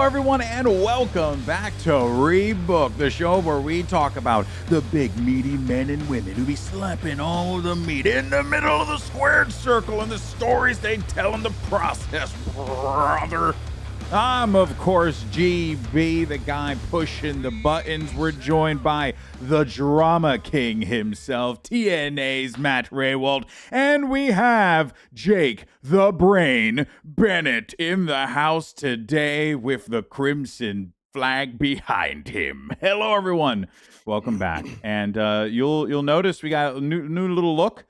everyone, and welcome back to Rebooked, the show where we talk about the big meaty men and women who be slapping all the meat in the middle of the squared circle and the stories they tell in the process, brother. I'm, of course, GB, the guy pushing the buttons. We're joined by the Drama King himself, TNA's Matt Raywald, and we have Jake the Brain Bennett in the house today with the crimson flag behind him. Hello, everyone. Welcome back. And you'll notice we got a new little look.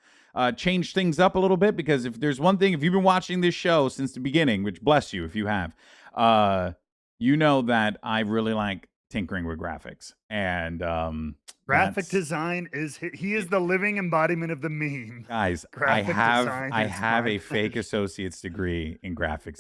Change things up a little bit, because if there's one thing, if you've been watching this show since the beginning, which bless you if you have, you know that I really like tinkering with graphics, and graphic design he is the living embodiment of the meme. Guys, I have a fake associate's degree in graphic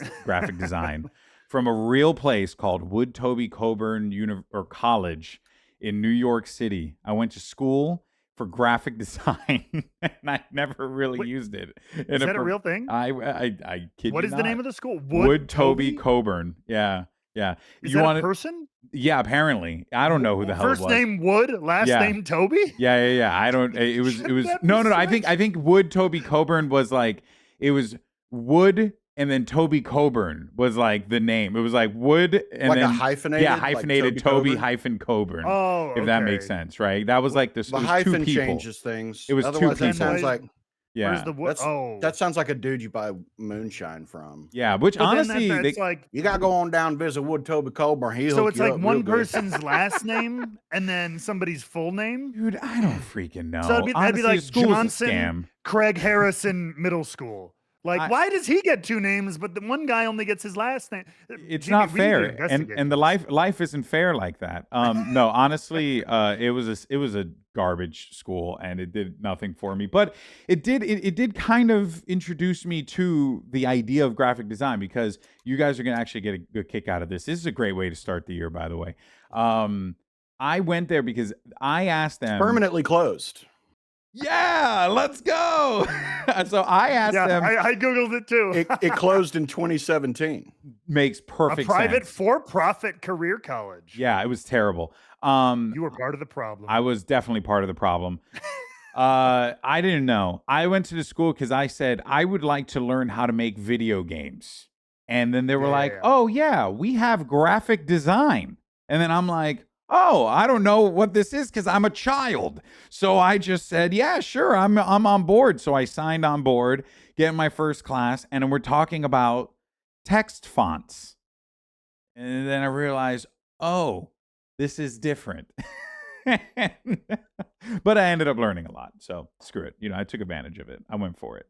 design from a real place called Wood Toby Coburn College in New York City. I went to school for graphic design, and I never really used it. Is that a real thing? I kid you What is not. the name of the school? Wood Toby Coburn. Yeah. Is that a person? Yeah, apparently. I don't know who the hell it was. First name Wood, last name Toby? Yeah. I don't. It was. No. I think Wood Toby Coburn was like, it was Wood. And then Toby Coburn was like the name. It was like Wood and like then a hyphenated, hyphenated like Toby hyphen Coburn. Oh, if that makes sense, right? That was like this. The it was hyphen two people. changes things. It was Otherwise, two that people. sounds like Where's the Wood? that sounds like a dude you buy moonshine from. Yeah, which But honestly, that's like you gotta go on down and visit Wood Toby Coburn. So it's like one person's last name and then somebody's full name. Dude, I don't freaking know. So that'd be like school Johnson, is a scam. Craig Harrison Middle School. Like, why does he get two names, but the one guy only gets his last name? It's not fair, and the life isn't fair like that. No, honestly, it was a garbage school, and it did nothing for me. But it did kind of introduce me to the idea of graphic design, because you guys are gonna actually get a good kick out of this. This is a great way to start the year, by the way. I went there because I asked them. It's permanently closed. Yeah, let's go. So I asked them. I Googled it too. It closed in 2017. Makes perfect sense. A private sense. For-profit career college. Yeah, it was terrible. You were part of the problem. I was definitely part of the problem. I didn't know. I went to the school because I said I would like to learn how to make video games. And then they were like, oh, yeah, we have graphic design. And then I'm like, oh, I don't know what this is because I'm a child. So I just said, yeah, sure, I'm on board. So I signed on board, get my first class, and we're talking about text fonts. And then I realized, oh, this is different. But I ended up learning a lot. So screw it. I took advantage of it. I went for it.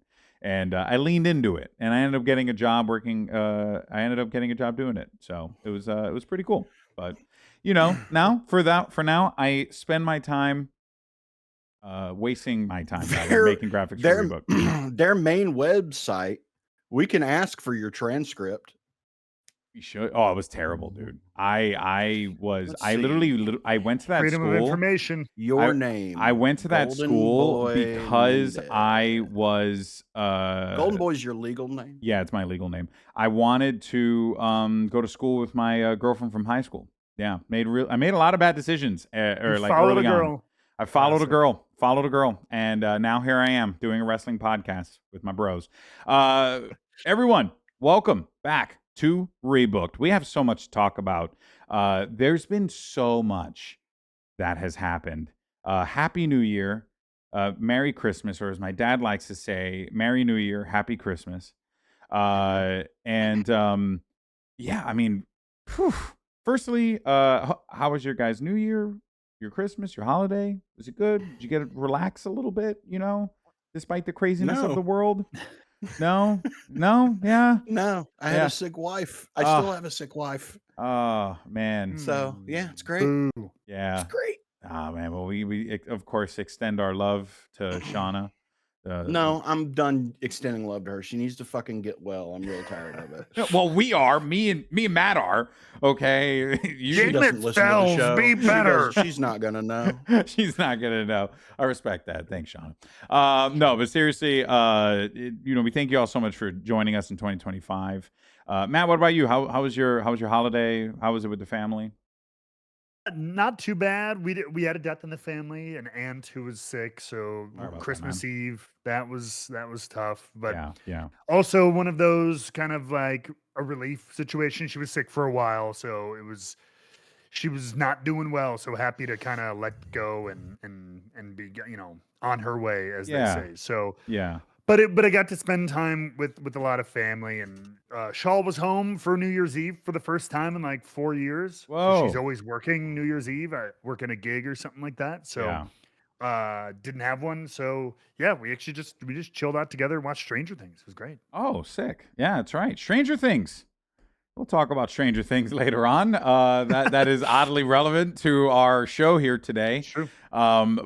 And I leaned into it. And I ended up getting a job working. I ended up getting a job doing it. So it was pretty cool. But now for now, I spend my time wasting my time making graphics for Rebooked. Their main website, we can ask for your transcript. We should. Oh, it was terrible, dude. I literally went to that Freedom school. Of information. Your name. I went to that school because I was Golden Boy's your legal name? Yeah, it's my legal name. I wanted to go to school with my girlfriend from high school. Yeah, I made a lot of bad decisions. Early on. I followed a girl, and now here I am doing a wrestling podcast with my bros. Everyone, welcome back to Rebooked. We have so much to talk about. There's been so much that has happened. Happy New Year, Merry Christmas, or as my dad likes to say, Merry New Year, Happy Christmas. Yeah, I mean, firstly, how was your guys' New Year, your Christmas, your holiday? Was it good? Did you get to relax a little bit, despite the craziness of the world? No, yeah. No, I had a sick wife. I still have a sick wife. Oh, man. So, yeah, it's great. Yeah. It's great. Oh, man. Well, we of course extend our love to Shauna, No, I'm done extending love to her. She needs to fucking get well. I'm really tired of it. Well, we are. Me and Matt are. Okay. She doesn't listen to the show. Be better. She's not gonna know. She's not gonna know. I respect that. Thanks, Sean. No, but seriously, we thank you all so much for joining us in 2025. Matt, what about you? How was your holiday? How was it with the family? Not too bad. We had a death in the family, an aunt who was sick. So Christmas Eve, that was tough. But yeah. Also one of those kind of like a relief situation. She was sick for a while, so she was not doing well. So happy to kind of let go and be on her way, as they say. So yeah. But I got to spend time with a lot of family, and Shaw was home for New Year's Eve for the first time in like 4 years. Whoa. She's always working New Year's Eve, working a gig or something like that. So didn't have one. So yeah, we just chilled out together and watched Stranger Things. It was great. Oh, sick. Yeah, that's right. Stranger Things. We'll talk about Stranger Things later on. That is oddly relevant to our show here today. True. Of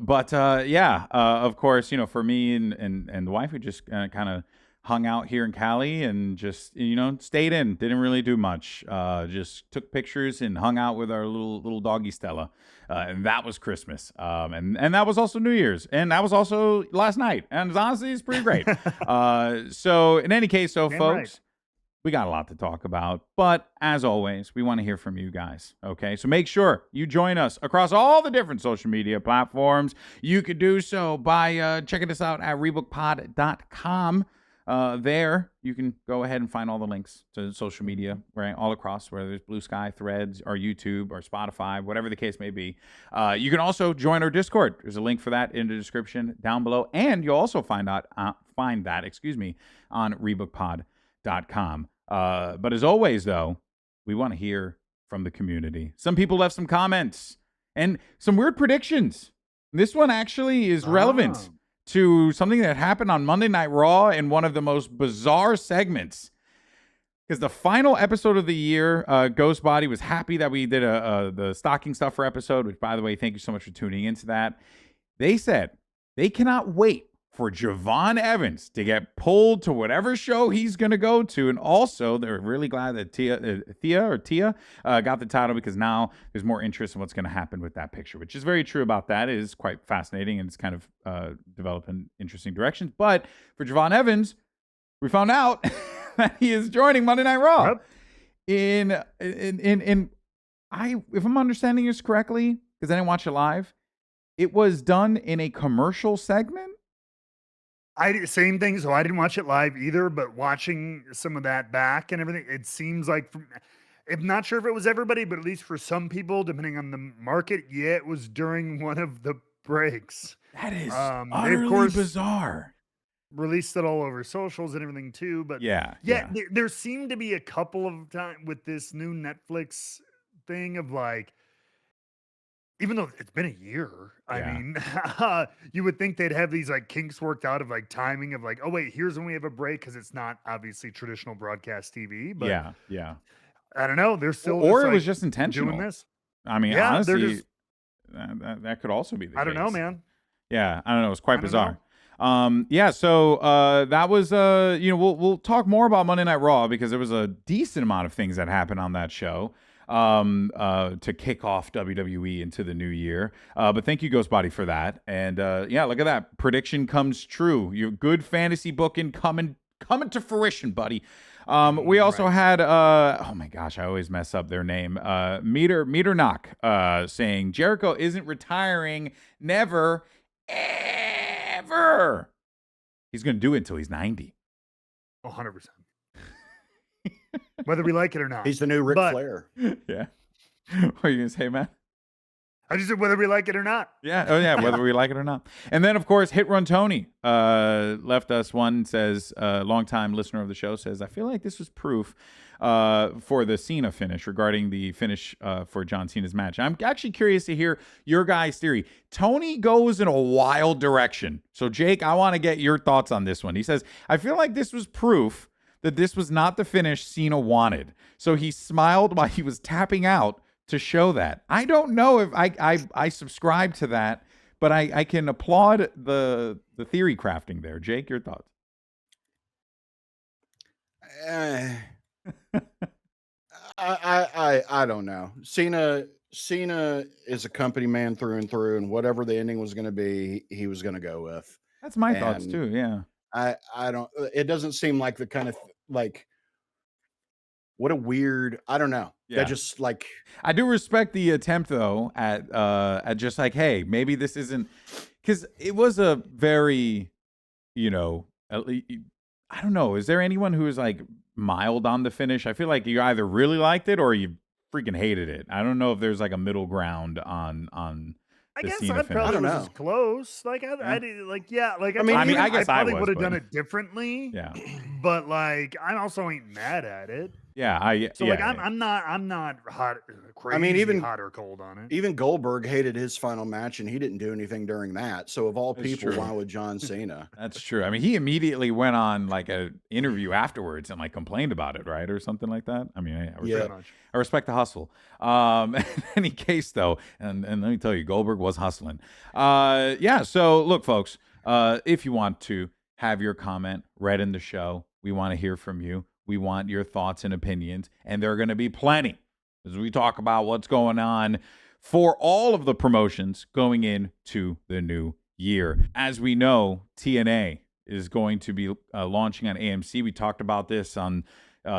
course, for me and the wife, we just kind of hung out here in Cali and just stayed in. Didn't really do much. Just took pictures and hung out with our little doggy Stella, and that was Christmas. And that was also New Year's, and that was also last night. And honestly, it's pretty great. So in any case, folks. Right. We got a lot to talk about, but as always, we want to hear from you guys, okay? So make sure you join us across all the different social media platforms. You could do so by checking us out at rebookedpod.com. There, you can go ahead and find all the links to social media, right, all across, whether it's Blue Sky, Threads, or YouTube, or Spotify, whatever the case may be. You can also join our Discord. There's a link for that in the description down below, and you'll also find that on rebookedpod.com. But as always, though, we want to hear from the community. Some people left some comments and some weird predictions. This one actually is relevant to something that happened on Monday Night Raw in one of the most bizarre segments. Because the final episode of the year, Ghost Body was happy that we did the stocking stuffer episode, which, by the way, thank you so much for tuning into that. They said they cannot wait for Javon Evans to get pulled to whatever show he's going to go to. And also, they're really glad that Tia got the title, because now there's more interest in what's going to happen with that picture, which is very true about that. It is quite fascinating, and it's kind of developed in interesting directions. But for Javon Evans, we found out that he is joining Monday Night Raw. Yep. If I'm understanding this correctly, because I didn't watch it live, it was done in a commercial segment. Same thing. So I didn't watch it live either, but watching some of that back and everything, it seems like, I'm not sure if it was everybody, but at least for some people, depending on the market, it was during one of the breaks. That is utterly bizarre. Released it all over socials and everything too, but there seemed to be a couple of times with this new Netflix thing of like, even though it's been a year, I mean, you would think they'd have these like kinks worked out of like timing of like, oh wait, here's when we have a break, because it's not obviously traditional broadcast TV. But I don't know. They're still, or it was just intentional doing this. I mean, honestly, that could also be the case. I don't know, man. Yeah, I don't know. It's quite bizarre. So that was we'll talk more about Monday Night Raw, because there was a decent amount of things that happened on that show to kick off WWE into the new year. But thank you, Ghost Body, for that. And look at that. Prediction comes true. Your good fantasy booking coming to fruition, buddy. We also had oh my gosh, I always mess up their name. Meter Knock saying Jericho isn't retiring, never, ever. He's gonna do it until he's 90. 100%. Whether we like it or not. He's the new Ric Flair. Yeah. What are you going to say, Matt? I just said whether we like it or not. Yeah. Oh, yeah. Whether we like it or not. And then, of course, Hit Run Tony left us one, says, longtime listener of the show, says, I feel like this was proof for the Cena finish, regarding the finish for John Cena's match. I'm actually curious to hear your guys' theory. Tony goes in a wild direction. So, Jake, I want to get your thoughts on this one. He says, I feel like this was proof that this was not the finish Cena wanted. So he smiled while he was tapping out to show that. I don't know if I subscribe to that, But I can applaud the theory crafting there. Jake, your thoughts? I don't know. Cena is a company man through and through, and whatever the ending was going to be, he was going to go with. That's my thoughts too. Yeah. I don't. It doesn't seem like the kind of like. What a weird. I don't know. Yeah. That just like. I do respect the attempt though at just like, hey, maybe this isn't, because it was a very, you know, I don't know. Is there anyone who is like mild on the finish? I feel like you either really liked it or you freaking hated it. I don't know if there's like a middle ground on I the guess Cena I finish. probably I don't was know. as close. Like I I probably would have done it differently. Yeah. But like I also ain't mad at it. Yeah, I'm not hot, crazy hot or cold on it. Even Goldberg hated his final match, and he didn't do anything during that. So of all people, why would John Cena? That's true. I mean, he immediately went on like an interview afterwards and like complained about it, right, or something like that. I mean, I respect the hustle. In any case, though, and let me tell you, Goldberg was hustling. So look, folks, if you want to have your comment read in the show, we want to hear from you. We want your thoughts and opinions, and there are going to be plenty as we talk about what's going on for all of the promotions going into the new year. As we know, TNA is going to be launching on AMC. We talked about this on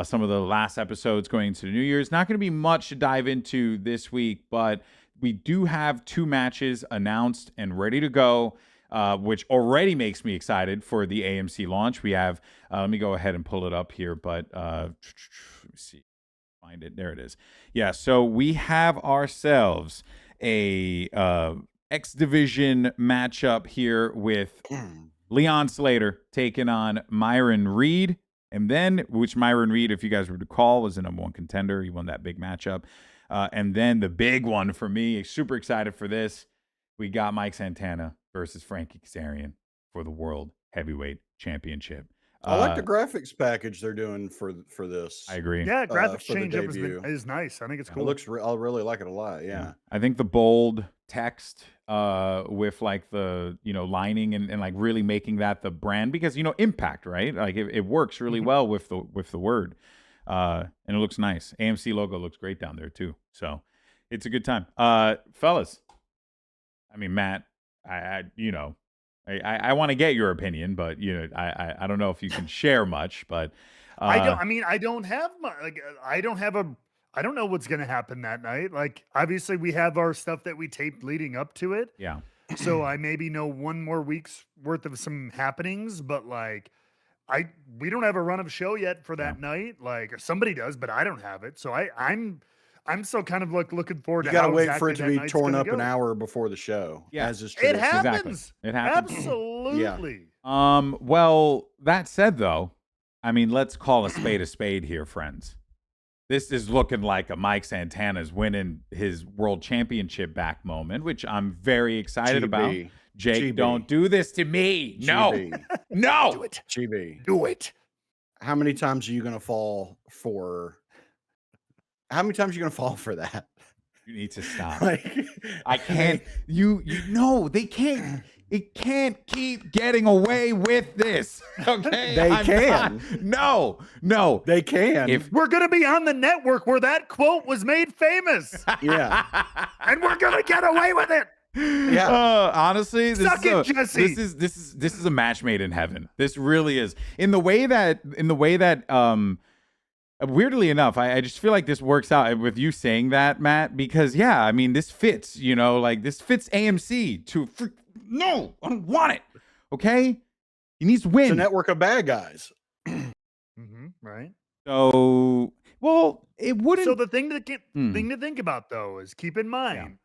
some of the last episodes going into the new year. It's not going to be much to dive into this week, but we do have 2 matches announced and ready to go. Which already makes me excited for the AMC launch. We have, let me go ahead and pull it up here, but let me see, find it. There it is. Yeah, so we have ourselves a X Division matchup here with Leon Slater taking on Myron Reed. And then, which Myron Reed, if you guys were to recall, was the #1 contender. He won that big matchup. And then the big one for me, super excited for this, we got Mike Santana versus Frankie Kazarian for the World Heavyweight Championship. I like the graphics package they're doing for this. I agree. Yeah, graphics change up is nice. I think it's cool. It looks. I really like it a lot. Yeah. I think the bold text with like the lining and like really making that the brand, because Impact, right? Like it works really well with the word, and it looks nice. AMC logo looks great down there too. So it's a good time, fellas. I mean, Matt, I want to get your opinion, but I don't know if you can share much. But I don't have much. Like I don't know what's gonna happen that night. Like obviously we have our stuff that we taped leading up to it. Yeah. So I maybe know 1 more week's worth of some happenings, but like we don't have a run of show yet for that night. Like somebody does, but I don't have it. So I'm still kind of like looking forward to. You gotta wait for it to be torn up an hour before the show. Yeah, as is tradition. It happens. Exactly. It happens. Absolutely. Yeah. Well, that said, though, I mean, let's call a spade here, friends. This is looking like a Mike Santana's winning his World Championship back moment, which I'm very excited about. Jake, don't do this to me. No, no. Do it. GB. Do it. How many times are you gonna fall for? How many times are you gonna fall for that? You need to stop. I can't. You know they can't. It can't keep getting away with this. Okay, they can. No, they can. If we're gonna be on the network where that quote was made famous, yeah, and we're gonna get away with it. Yeah. Honestly, this is a match made in heaven. This really is. In the way that weirdly enough, I just feel like this works out with you saying that, Matt, because I mean, this fits, this fits AMC to no, I don't want it. Okay. He needs to win. It's a network of bad guys. Right. So, well, it wouldn't. So the thing to think about though is keep in mind,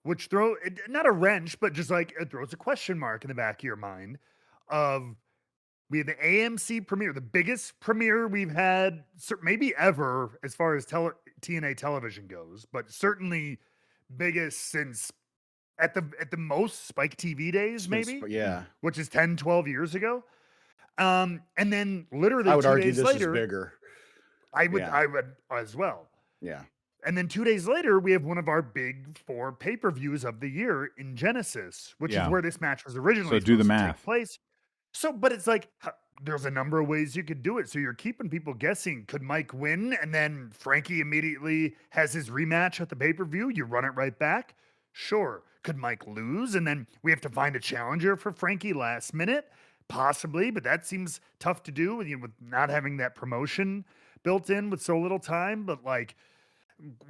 which not a wrench, but just like it throws a question mark in the back of your mind of we have the AMC premiere, the biggest premiere we've had maybe ever as far as TNA television goes, but certainly biggest since at the most Spike TV days, maybe. Yeah. Which is 10, 12 years ago. And then literally I would 2 argue days this later, is bigger. I would as well. Yeah. And then 2 days later, we have one of our big 4 pay-per-views of the year in Genesis, which is where this match was originally do the supposed to math. take place. So, but it's like, there's a number of ways you could do it. So you're keeping people guessing. Could Mike win? And then Frankie immediately has his rematch at the pay-per-view. You run it right back. Sure. Could Mike lose? And then we have to find a challenger for Frankie last minute. Possibly, but that seems tough to do with not having that promotion built in with so little time. But like,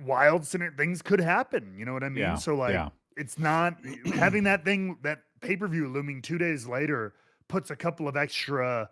wild things could happen. You know what I mean? So like, it's not having that pay-per-view looming 2 days later puts a couple of extra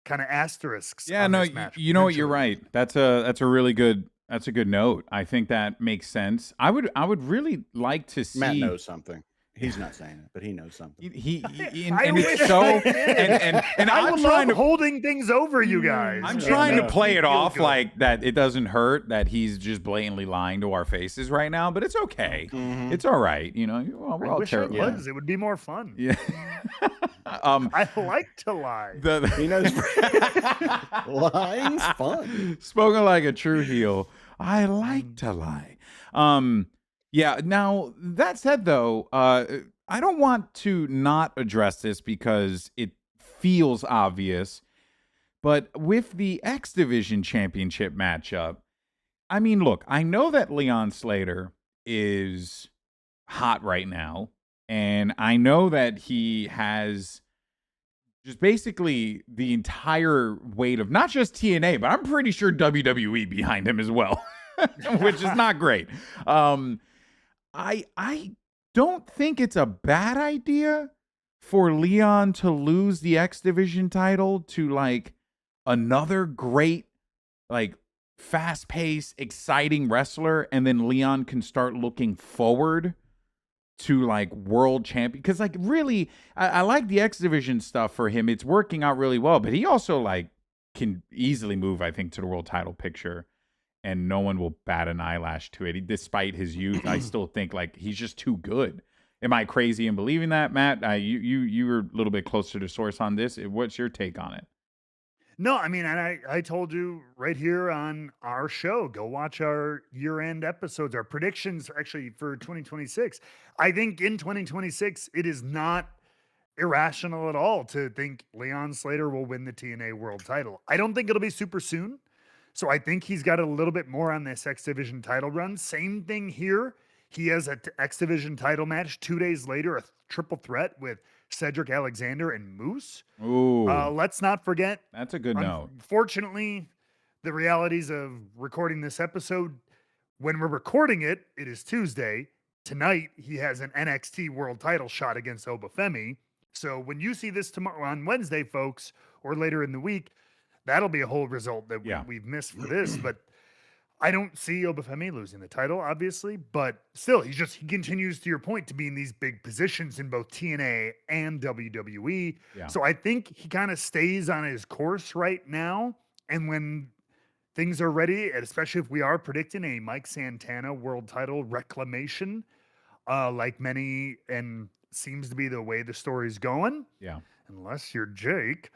kind of asterisks. Yeah, no, you know what? You're right. That's a really good. That's a good note. I think that makes sense. I would really like to see. Matt knows something. He's not saying it, but he knows something. And it's so and I'm trying to holding things over you guys. I'm trying to play it off like that. It doesn't hurt that he's just blatantly lying to our faces right now, but it's okay. It's all right. You know, well, we're all terrible. It was. It would be more fun. Yeah. I like to lie. He knows lying's fun. Spoken like a true heel. I like to lie. Yeah. Now, that said, though, I don't want to not address this because it feels obvious. But with the X Division Championship matchup, I mean, look, I know that Leon Slater is hot right now. And I know that he has just basically the entire weight of not just TNA, but I'm pretty sure WWE behind him as well, which is not great. I don't think it's a bad idea for Leon to lose the X Division title to like another great, like fast-paced, exciting wrestler, and then Leon can start looking forward to like world champion. Because like really, I like the X Division stuff for him. It's working out really well, but he also like can easily move, I think, to the world title picture. And no one will bat an eyelash to it. Despite his youth, I still think like he's just too good. Am I crazy in believing that, Matt? You were a little bit closer to the source on this. What's your take on it? No, I mean, and I told you right here on our show, go watch our year-end episodes, our predictions actually for 2026. I think in 2026, it is not irrational at all to think Leon Slater will win the TNA World Title. I don't think it'll be super soon. So I think he's got a little bit more on this X Division title run. Same thing here. He has an X Division title match 2 days later, a triple threat with Cedric Alexander and Moose. Ooh. Let's not forget. That's a good note. Unfortunately, the realities of recording this episode, when we're recording it, it is Tuesday. Tonight, he has an NXT World Title shot against Obafemi. So when you see this tomorrow on Wednesday, folks, or later in the week, that'll be a whole result that we've missed for this. But I don't see Obafemi losing the title, obviously. But still, he continues, to your point, to be in these big positions in both TNA and WWE. Yeah. So I think he kind of stays on his course right now. And when things are ready, and especially if we are predicting a Mike Santana world title reclamation, like many, and seems to be the way the story's going. Yeah. Unless you're Jake.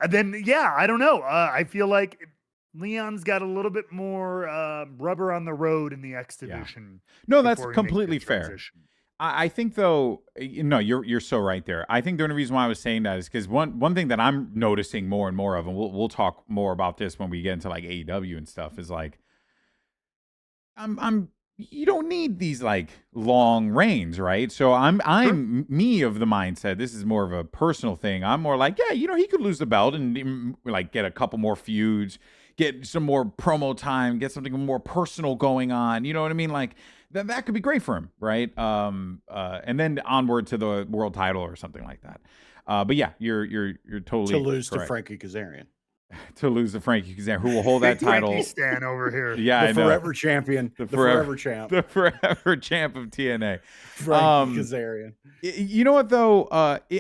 And then, I don't know. I feel like Leon's got a little bit more rubber on the road in the X Division. Yeah. No, that's completely fair. I think, though, you're so right there. I think the only reason why I was saying that is because one thing that I'm noticing more and more of, and we'll talk more about this when we get into like AEW and stuff, is like you don't need these like long reigns, right? So I'm me of the mindset. This is more of a personal thing. I'm more like, he could lose the belt and like get a couple more feuds, get some more promo time, get something more personal going on. You know what I mean? Like that could be great for him, right? And then onward to the world title or something like that. But yeah, you're totally to lose correct. To Frankie Kazarian. To lose to Frankie Kazarian, who will hold that title. Frankie Stan over here. Yeah, the forever champion. The forever champ. The forever champ of TNA. Frankie Kazarian. You know what, though?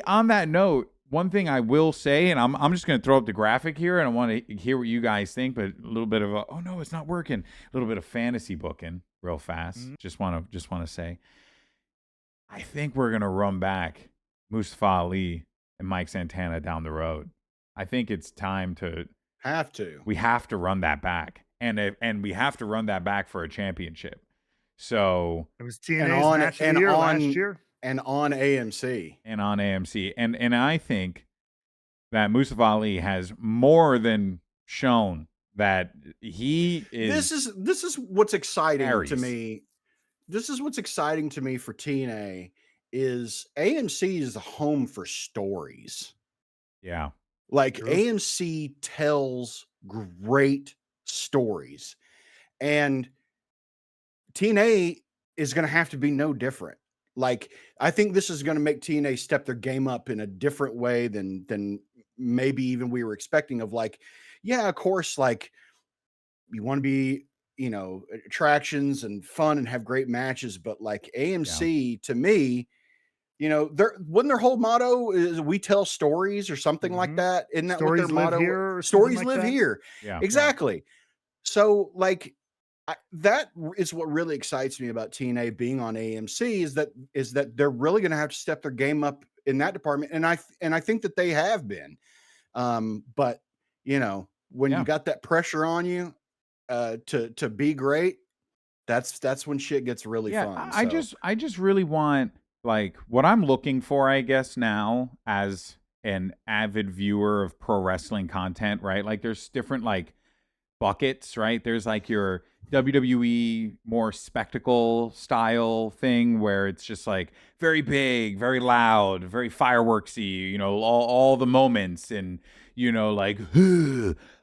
On that note, one thing I will say, and I'm just going to throw up the graphic here, and I want to hear what you guys think, but a little bit of oh no, it's not working. A little bit of fantasy booking real fast. Mm-hmm. Just want to say, I think we're going to run back Mustafa Ali and Mike Santana down the road. I think it's time to have to. We have to run that back. and we have to run that back for a championship. So it was TNA's match of the year last year, and on AMC, and I think that Mustafa Ali has more than shown that he is. This is what's exciting to me. This is what's exciting to me for TNA is AMC is the home for stories. Yeah. Like True. AMC tells great stories, and TNA is going to have to be no different. Like, I think this is going to make TNA step their game up in a different way than maybe even we were expecting. Of like, yeah, of course, like you want to be, attractions and fun and have great matches, but like AMC to me, wasn't their whole motto is we tell stories or something like that? Isn't that stories what their motto? Here stories like live that? here. Yeah, exactly. So like that is what really excites me about TNA being on AMC is that they're really going to have to step their game up in that department, and I think that they have been. But when you got that pressure on you to be great, that's when shit gets really fun. I just really want, like, what I'm looking for, I guess, now as an avid viewer of pro wrestling content, right? Like, there's different like buckets, right? There's like your WWE more spectacle style thing where it's just like very big, very loud, very fireworksy, all the moments, and like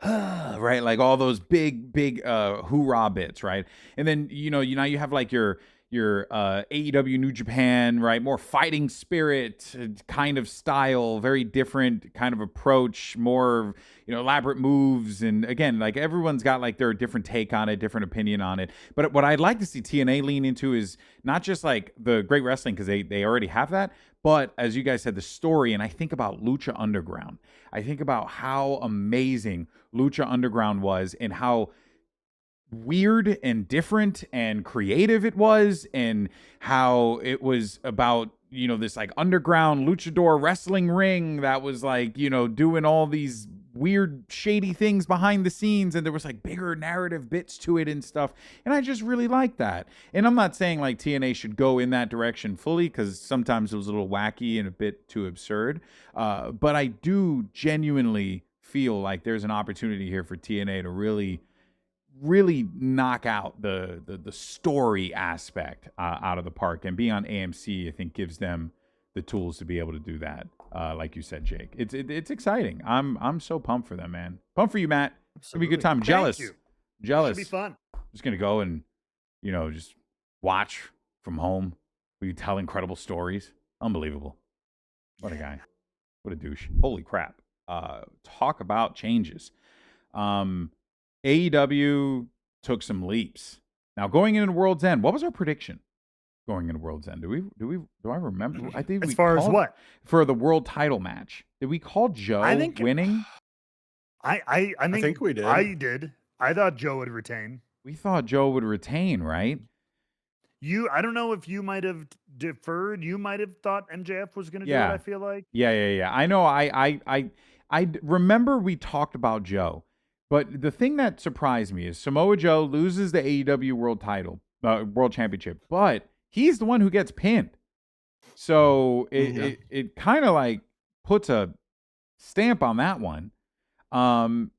right, like all those big hoorah bits, right? And then now you have like your AEW New Japan, right? More fighting spirit kind of style, very different kind of approach, more, elaborate moves. And again, like everyone's got like their different take on it, different opinion on it. But what I'd like to see TNA lean into is not just like the great wrestling, because they already have that, but as you guys said, the story. And I think about Lucha Underground. I think about how amazing Lucha Underground was and how weird and different and creative it was, and how it was about this like underground luchador wrestling ring that was like doing all these weird shady things behind the scenes, and there was like bigger narrative bits to it and stuff, and I just really like that. And I'm not saying like TNA should go in that direction fully, because sometimes it was a little wacky and a bit too absurd, but I do genuinely feel like there's an opportunity here for TNA to really knock out the story aspect out of the park, and being on AMC, I think, gives them the tools to be able to do that. Like you said, Jake, it's exciting. I'm so pumped for them, man. Pumped for you, Matt. It's gonna be a good time. Jealous. Should be fun. Just gonna go and just watch from home. We tell incredible stories. Unbelievable. What a guy. What a douche. Holy crap. Talk about changes. AEW took some leaps. Now, going into World's End, what was our prediction going into World's End? Do I remember? I think as far as what? For the world title match. Did we call Joe winning? I think we did. I did. I thought Joe would retain. We thought Joe would retain, right? I don't know if you might have deferred. You might have thought MJF was going to do it, I feel like. Yeah. I know. I remember we talked about Joe. But the thing that surprised me is Samoa Joe loses the AEW World Title, World Championship, but he's the one who gets pinned. So it kind of like puts a stamp on that one. And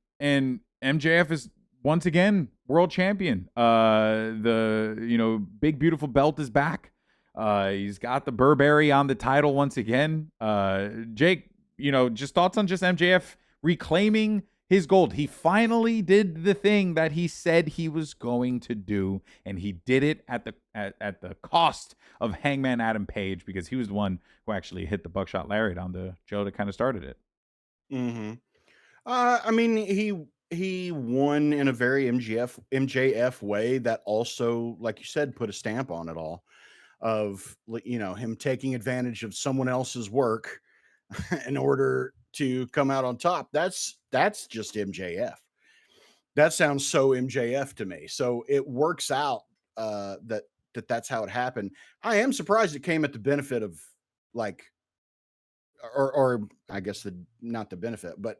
MJF is once again world champion. The big beautiful belt is back. He's got the Burberry on the title once again. Jake, just thoughts on just MJF reclaiming his gold. He finally did the thing that he said he was going to do, and he did it at the cost of Hangman Adam Page, because he was the one who actually hit the buckshot lariat on the Joe that kind of started it. Mm-hmm. I mean, he won in a very MJF way that also, like you said, put a stamp on it all, of him taking advantage of someone else's work in order to come out on top. That's just MJF. That sounds so MJF to me. So it works out that's how it happened. I am surprised it came at the benefit of or I guess not the benefit, but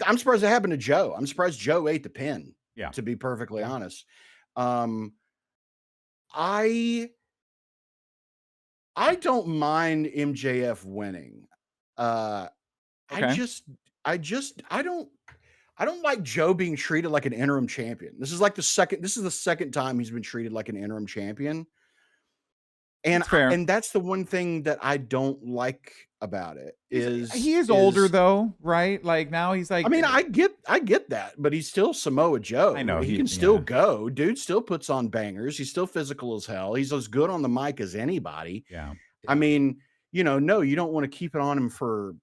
I'm surprised it happened to Joe. I'm surprised Joe ate the pin. Yeah. To be perfectly honest. I don't mind MJF winning. Okay. I don't like Joe being treated like an interim champion. This is the second time he's been treated like an interim champion. And that's the one thing that I don't like about it he is older though, right? Like now he's like, I mean, I get that, but he's still Samoa Joe. I know he can still go. Dude still puts on bangers. He's still physical as hell. He's as good on the mic as anybody. Yeah. I mean, no, you don't want to keep it on him for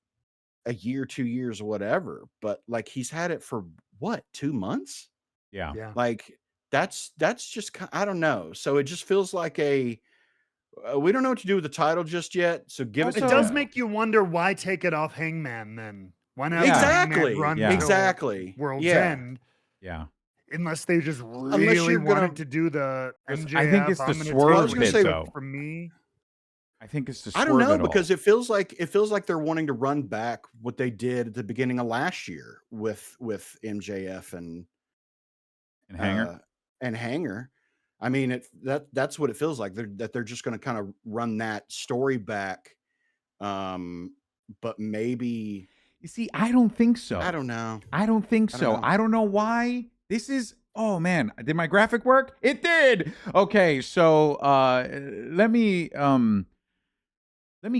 a year, 2 years, or whatever. But like he's had it for what, 2 months? Yeah. Like that's just I don't know. So it just feels like we don't know what to do with the title just yet. So give it. It does make you wonder why take it off Hangman then? Why not exactly run World's End? Yeah. Unless they just really wanted to do the MJF. I think it's the swerve bit though. For me, I think it's the I don't know because it feels like they're wanting to run back what they did at the beginning of last year with MJF and Hanger. I mean, that's what it feels like. They're just going to kind of run that story back. But maybe you see, I don't think so. I don't know. I don't think so. I don't know why. This is man, did my graphic work? It did. Okay, so let me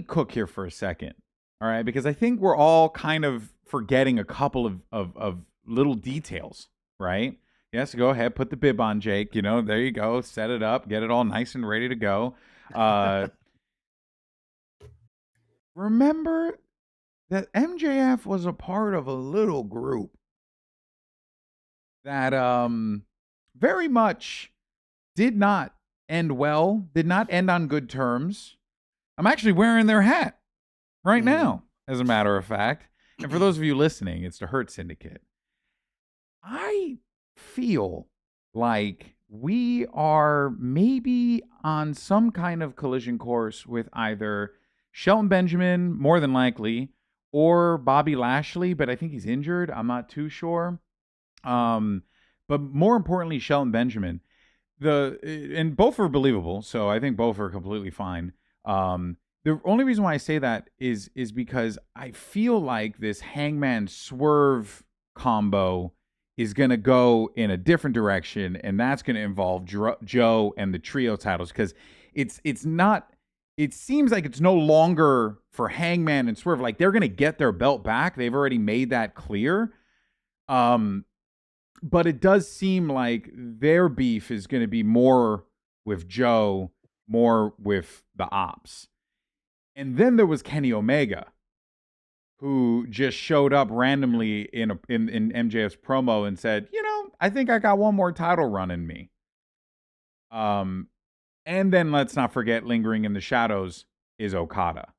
cook here for a second. All right, because I think we're all kind of forgetting a couple of little details, right? Yes, go ahead, put the bib on, Jake. There you go. Set it up, get it all nice and ready to go. Remember that MJF was a part of a little group that very much did not end well, did not end on good terms. I'm actually wearing their hat right now, as a matter of fact. And for those of you listening, it's the Hurt Syndicate. I feel like we are maybe on some kind of collision course with either Shelton Benjamin, more than likely, or Bobby Lashley, but I think he's injured. I'm not too sure. But more importantly, Shelton Benjamin. And both are believable, so I think both are completely fine. The only reason why I say that is because I feel like this Hangman Swerve combo is going to go in a different direction, and that's going to involve Joe and the trio titles, because it's not. It seems like it's no longer for Hangman and Swerve. Like they're going to get their belt back. They've already made that clear. But it does seem like their beef is going to be more with Joe, more with the Ops. And then there was Kenny Omega, who just showed up randomly in MJF's promo and said, I think I got one more title run in me. And then let's not forget, lingering in the shadows is Okada.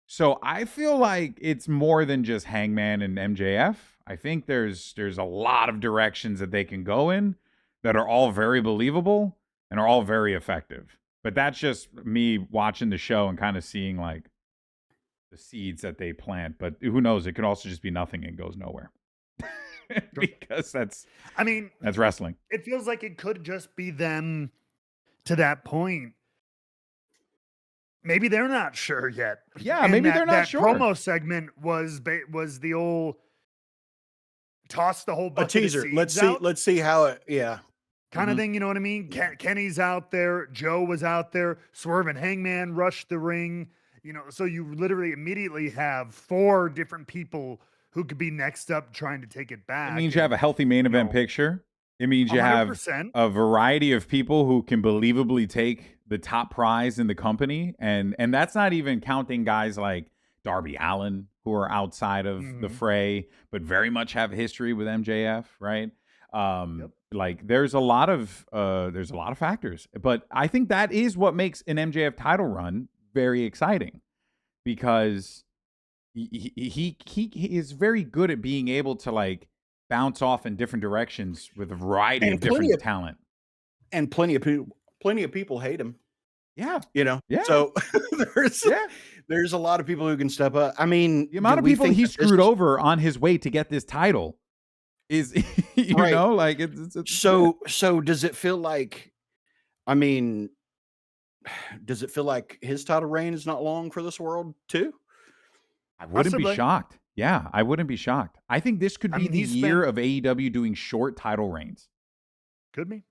So I feel like it's more than just Hangman and MJF. I think there's a lot of directions that they can go in that are all very believable and are all very effective. But that's just me watching the show and kind of seeing like the seeds that they plant. But who knows? It could also just be nothing and goes nowhere. Because that's wrestling. It feels like it could just be them to that point. Maybe they're not sure yet. Yeah, maybe they're not sure. That promo segment was the old toss the whole bucket a teaser. Let's see how it. Yeah. Kind of thing, you know what I mean? Kenny's out there, Joe was out there, Swerve and Hangman rushed the ring, so you literally immediately have 4 different people who could be next up trying to take it back. It means you have a healthy main event picture. It means you 100%. Have a variety of people who can believably take the top prize in the company. And that's not even counting guys like Darby Allin, who are outside of the fray, but very much have a history with MJF, right? Like there's a lot of factors, but I think that is what makes an MJF title run very exciting, because he is very good at being able to like bounce off in different directions with a variety of different talent. And plenty of people hate him. Yeah. So there's a lot of people who can step up. I mean, the amount of people he screwed over on his way to get this title is, you Right. know, like it's So does it feel like, I mean, does it feel like his title reign is not long for this world too? I wouldn't be Possibly. shocked. Yeah, I wouldn't be shocked. I think this could I be mean, the he year spent of AEW doing short title reigns. could be.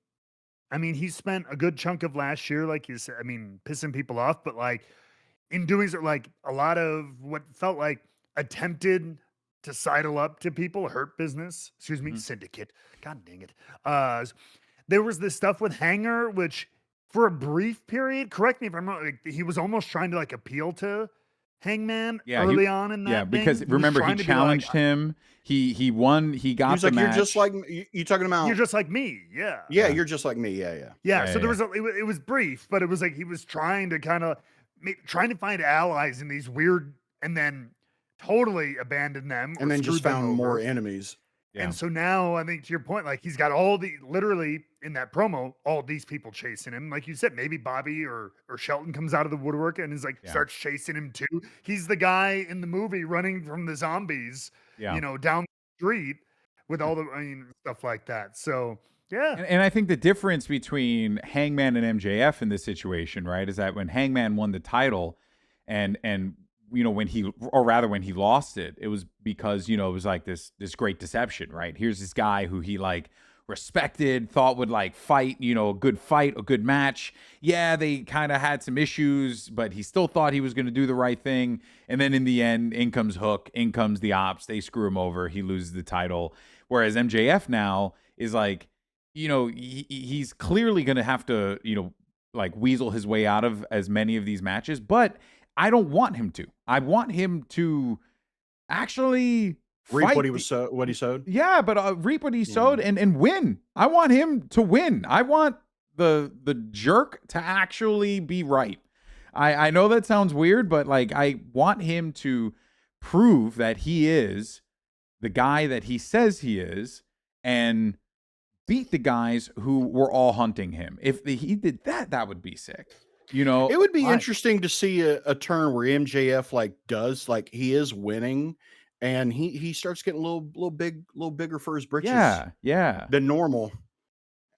I mean, he spent a good chunk of last year, like you said, I mean, pissing people off, but like in doing so, like a lot of what felt like attempted to sidle up to people, hurt business, excuse me, Mhm. syndicate. God dang it. There was this stuff with Hanger, which for a brief period, correct me if I'm wrong, like, he was almost trying to like appeal to Hangman Yeah, early on in that because thing. He was remember he trying to be like, challenged him. He won. He He got was the like, "You're just match. like you talking you're about." just like me. Yeah. Yeah, Yeah. you're just like me. Yeah, yeah. Yeah, Yeah, so there yeah. was it was brief, but it was like he was trying to kind of trying to find allies in these weird, and then totally abandon them or And then just screwed them found more over. enemies. Yeah. And so now I think to your point, like he's got all the literally in that promo, all these people chasing him. Like you said, maybe Bobby or Shelton comes out of the woodwork and is like Yeah. starts chasing him too. He's the guy in the movie running from the zombies, Yeah. you know, down the street with all the stuff like that. So yeah. And I think the difference between Hangman and MJF in this situation, right, is that when Hangman won the title, and you know when he lost it, it was because it was like this great deception, right? Here's this guy who he like respected, thought would like fight, a good fight, a good match. Yeah, they kind of had some issues, but he still thought he was going to do the right thing. And then in the end, in comes Hook, in comes the Ops, they screw him over, he loses the title. Whereas MJF now is like, he's clearly going to have to, like weasel his way out of as many of these matches, but I don't want him to. I want him to actually reap what he sowed. Yeah, but reap what he sowed and win. I want him to win. I want the jerk to actually be right. I know that sounds weird, but like I want him to prove that he is the guy that he says he is and beat the guys who were all hunting him. If he did that, that would be sick. It would be interesting to see a turn where MJF he is winning, and he starts getting a little bigger for his britches. Yeah. Than normal,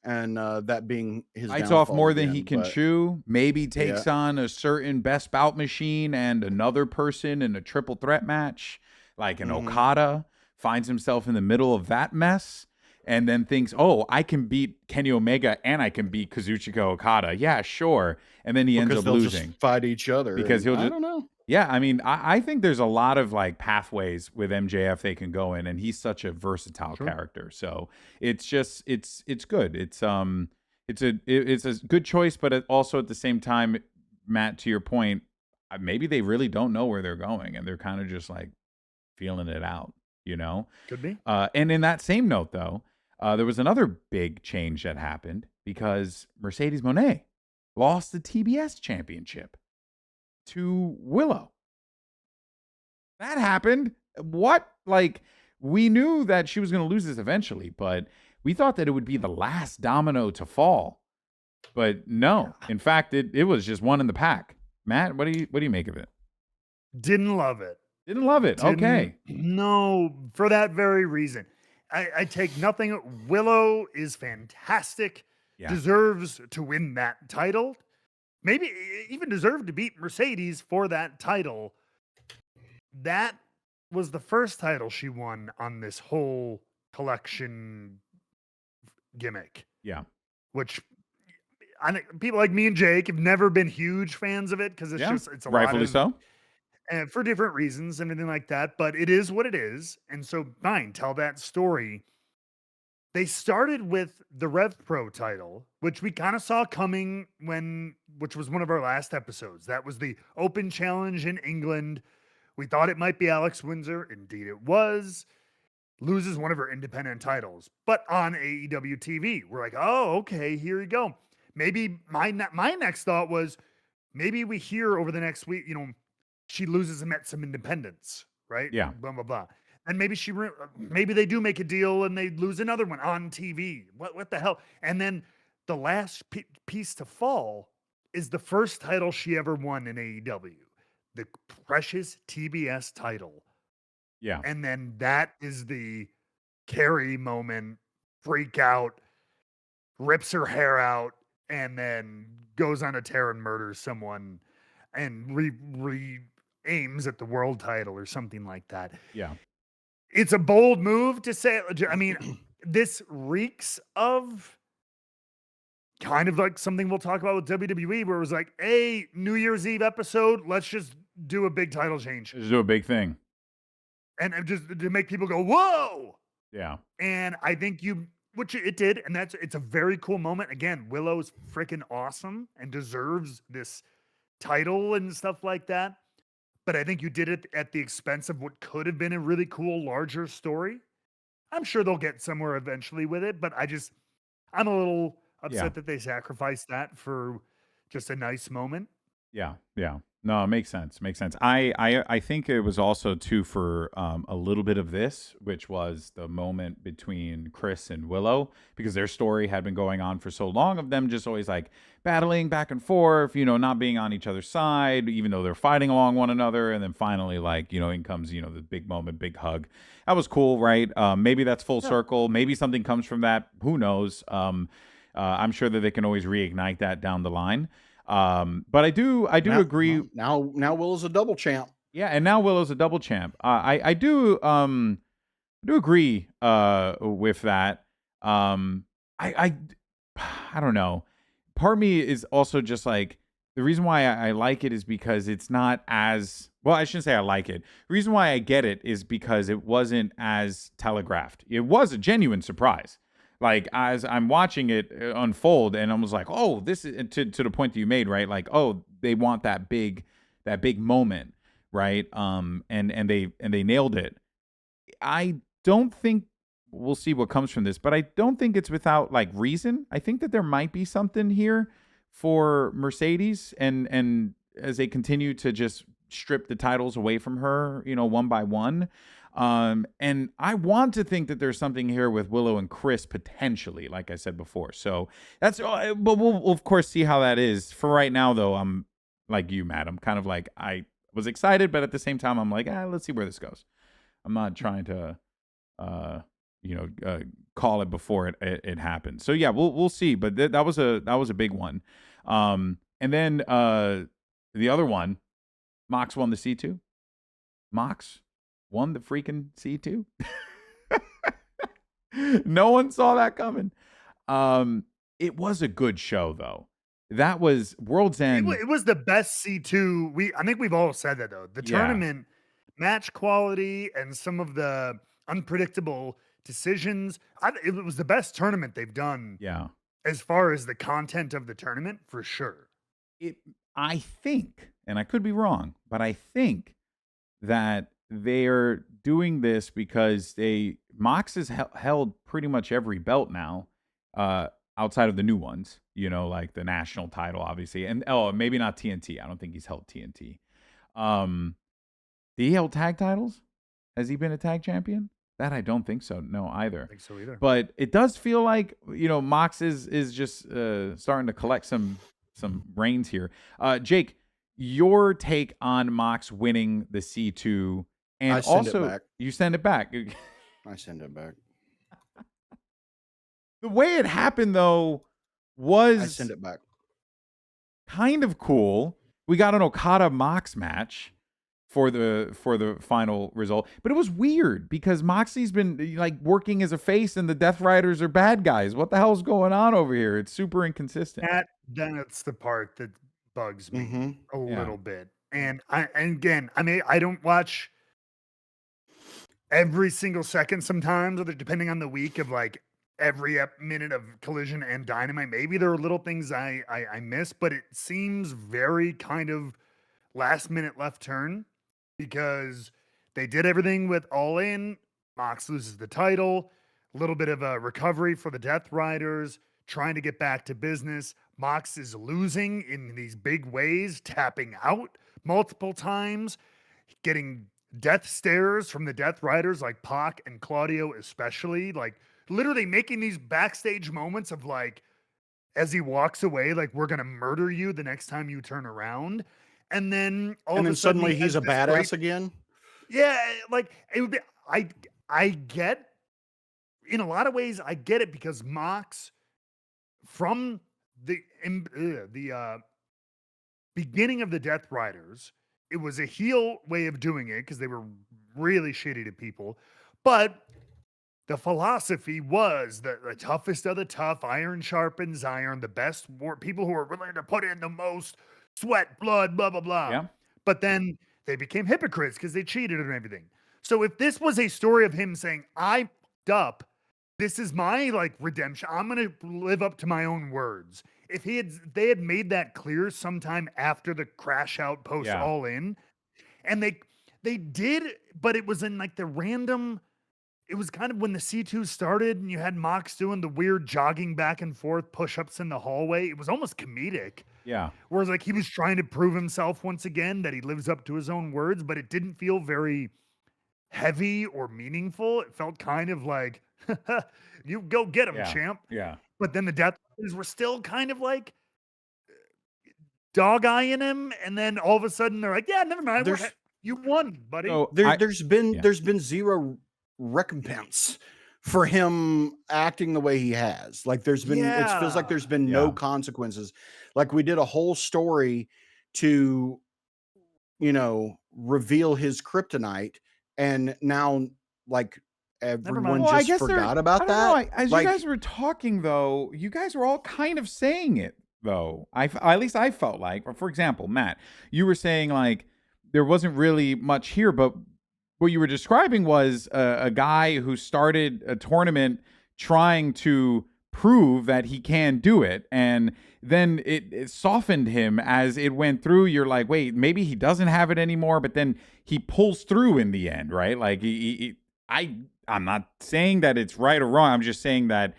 and that being his bites off more again, than he can chew. Maybe takes on a certain best bout machine and another person in a triple threat match, like an Okada. Finds himself in the middle of that mess. And then thinks, oh, I can beat Kenny Omega and I can beat Kazuchika Okada. Yeah, sure. And then he ends up losing. Just fight each other. Because I don't know. Yeah, I mean, I think there's a lot of like pathways with MJF they can go in, and he's such a versatile character. So it's just it's good. It's a good choice, but also at the same time, Matt, to your point, maybe they really don't know where they're going, and they're kind of just like feeling it out. Could be. And in that same note, though, there was another big change that happened because Mercedes Mone lost the TBS championship to Willow. That happened. What? Like, we knew that she was going to lose this eventually, but we thought that it would be the last domino to fall. But no, in fact, it was just one in the pack. Matt, what do you make of it? Didn't love it. Didn't love it. Okay. No, for that very reason. I take nothing. Willow is fantastic. Yeah. Deserves to win that title. Maybe even deserved to beat Mercedes for that title. That was the first title she won on this whole collection gimmick. Yeah. Which I think people like me and Jake have never been huge fans of it because it's a rightfully lot of, so. And for different reasons and everything like that, but it is what it is. And so fine, tell that story. They started with the Rev Pro title, which we kind of saw coming which was one of our last episodes. That was the open challenge in England. We thought it might be Alex Windsor. Indeed it was. Loses one of her independent titles, but on AEW TV. We're like, oh, okay, here you go. Maybe my next thought was maybe we hear over the next week, she loses and met some independents, right? Yeah. Blah, blah, blah. And maybe they do make a deal and they lose another one on TV. What the hell? And then the last piece to fall is the first title she ever won in AEW, the precious TBS title. Yeah. And then that is the Carrie moment, freak out, rips her hair out, and then goes on a tear and murders someone and aims at the world title or something like that. Yeah. It's a bold move to say. I mean, this reeks of kind of like something we'll talk about with WWE, where it was like, hey, New Year's Eve episode, let's just do a big title change. Just do a big thing. And just to make people go, whoa. Yeah. And I think which it did, and it's a very cool moment. Again, Willow's freaking awesome and deserves this title and stuff like that. But I think you did it at the expense of what could have been a really cool, larger story. I'm sure they'll get somewhere eventually with it, but I'm a little upset that they sacrificed that for just a nice moment. Yeah, yeah. No, it makes sense. Makes sense. I think it was also too for a little bit of this, which was the moment between Chris and Willow, because their story had been going on for so long of them just always like battling back and forth, not being on each other's side, even though they're fighting along one another. And then finally, like, in comes, the big moment, big hug. That was cool, right? Maybe that's full circle. Maybe something comes from that. Who knows? I'm sure that they can always reignite that down the line. But I do agree. Now Willow's a double champ. Yeah, and now Willow's a double champ. I do agree with that. I don't know. Part of me is also just like, the reason why I like it is because it's not as well. I shouldn't say I like it. The reason why I get it is because it wasn't as telegraphed. It was a genuine surprise. Like, as I'm watching it unfold, and I was like, "Oh, this is to the point that you made, right? Like, oh, they want that big moment, right? And they nailed it. I don't think we'll see what comes from this, but I don't think it's without like reason. I think that there might be something here for Mercedes, and as they continue to just strip the titles away from her, one by one. And I want to think that there's something here with Willow and Chris potentially, like I said before. So but we'll of course see how that is. For right now, though, I'm like you, Matt. I'm kind of like, I was excited, but at the same time, I'm like, let's see where this goes. I'm not trying to, call it before it happens. So yeah, we'll see. But that was a big one. And then the other one, Mox won the C2. Mox won the freaking C2. No one saw that coming. It was a good show, though. That was World's End. It was the best C2. I think we've all said that, though. The tournament match quality and some of the unpredictable decisions. It was the best tournament they've done. Yeah. As far as the content of the tournament, for sure. I think, and I could be wrong, but I think that they're doing this because Mox has held pretty much every belt now, outside of the new ones, like the national title, obviously. And maybe not TNT. I don't think he's held TNT. Did he hold tag titles? Has he been a tag champion? That I don't think so. No, either. I don't think so either. But it does feel like, Mox is just starting to collect some reins here. Jake, your take on Mox winning the C2, and also you send it back. I send it back. The way it happened, though, was I send it back. Kind of cool. We got an Okada Mox match for the final result, but it was weird because Moxley's been like working as a face, and the Death Riders are bad guys. What the hell's going on over here? It's super inconsistent. That's the part that bugs me a little bit. And again, I don't watch every single second sometimes, or depending on the week, of like every minute of Collision and Dynamite. Maybe there are little things I miss, but it seems very kind of last minute left turn, because they did everything with All In. Mox loses the title, a little bit of a recovery for the Death Riders, trying to get back to business. Mox is losing in these big ways, tapping out multiple times, getting death stares from the Death Riders like Pac and Claudio especially, like literally making these backstage moments of like, as he walks away, like, we're going to murder you the next time you turn around. And then all of a sudden suddenly he's a badass again. Yeah, like it would be, I get in a lot of ways, I get it because Mox, from the beginning of the Death Riders, it was a heel way of doing it because they were really shitty to people. But the philosophy was the toughest of the tough, iron sharpens iron, the best people who are willing to put in the most sweat, blood, blah, blah, blah. Yeah. But then they became hypocrites because they cheated and everything. So if this was a story of him saying, I fucked up, this is my like redemption, I'm going to live up to my own words. If they had made that clear sometime after the Crash Out post All In, and they did, but it was in like the random, it was kind of when the C2 started and you had Mox doing the weird jogging back and forth push-ups in the hallway. It was almost comedic. Yeah. Whereas like he was trying to prove himself once again that he lives up to his own words, but it didn't feel very heavy or meaningful. It felt kind of like, you go get him, champ. Yeah. But then the Death Riders were still kind of like dog-eyeing him. And then all of a sudden they're like, yeah, never mind. You won, buddy. So there's been zero recompense for him acting the way he has. Like there's been, it feels like there's been no consequences. Like we did a whole story to, reveal his kryptonite, and now like everyone just forgot about that. As you guys were talking though, you guys were all kind of saying it though. At least I felt like, for example, Matt, you were saying like there wasn't really much here, but what you were describing was a guy who started a tournament trying to prove that he can do it, and then it softened him as it went through. You're like, wait, maybe he doesn't have it anymore, but then he pulls through in the end, right? Like I'm not saying that it's right or wrong. I'm just saying that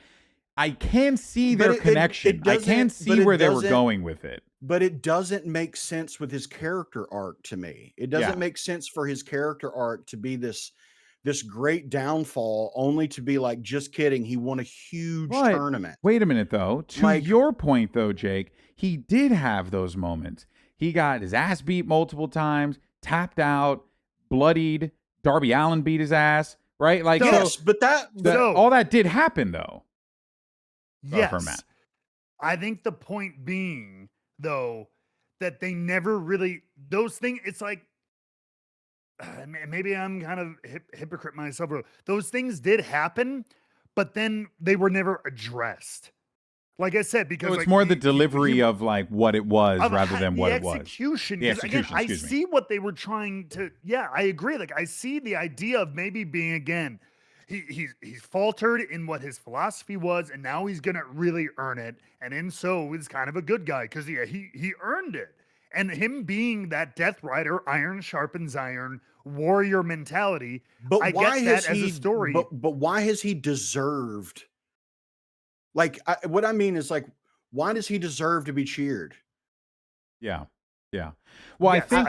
I can see their connection. I can see where they were going with it. But it doesn't make sense with his character arc to me. It doesn't make sense for his character arc to be this great downfall, only to be like, just kidding, he won a huge tournament. Wait a minute, though. To your point, though, Jake, he did have those moments. He got his ass beat multiple times, tapped out, bloodied. Darby Allin beat his ass, right? Like, yes, but all that did happen, though. Yes. For Matt. I think the point being, though, that they never really, those things, it's like, maybe I'm kind of hypocrite myself. Those things did happen, but then they were never addressed. Like I said, because it's more the delivery of like what it was rather than what it was. The execution. Again, I see what they were trying to. Yeah, I agree. Like I see the idea of maybe being again. He's faltered in what his philosophy was, and now he's gonna really earn it. And in so he's kind of a good guy because he earned it. And him being that Death Rider, iron sharpens iron, warrior mentality. But I why get that as a story. But why has he deserved? Like, what I mean is, like, why does he deserve to be cheered? Yeah. Well, yes, I think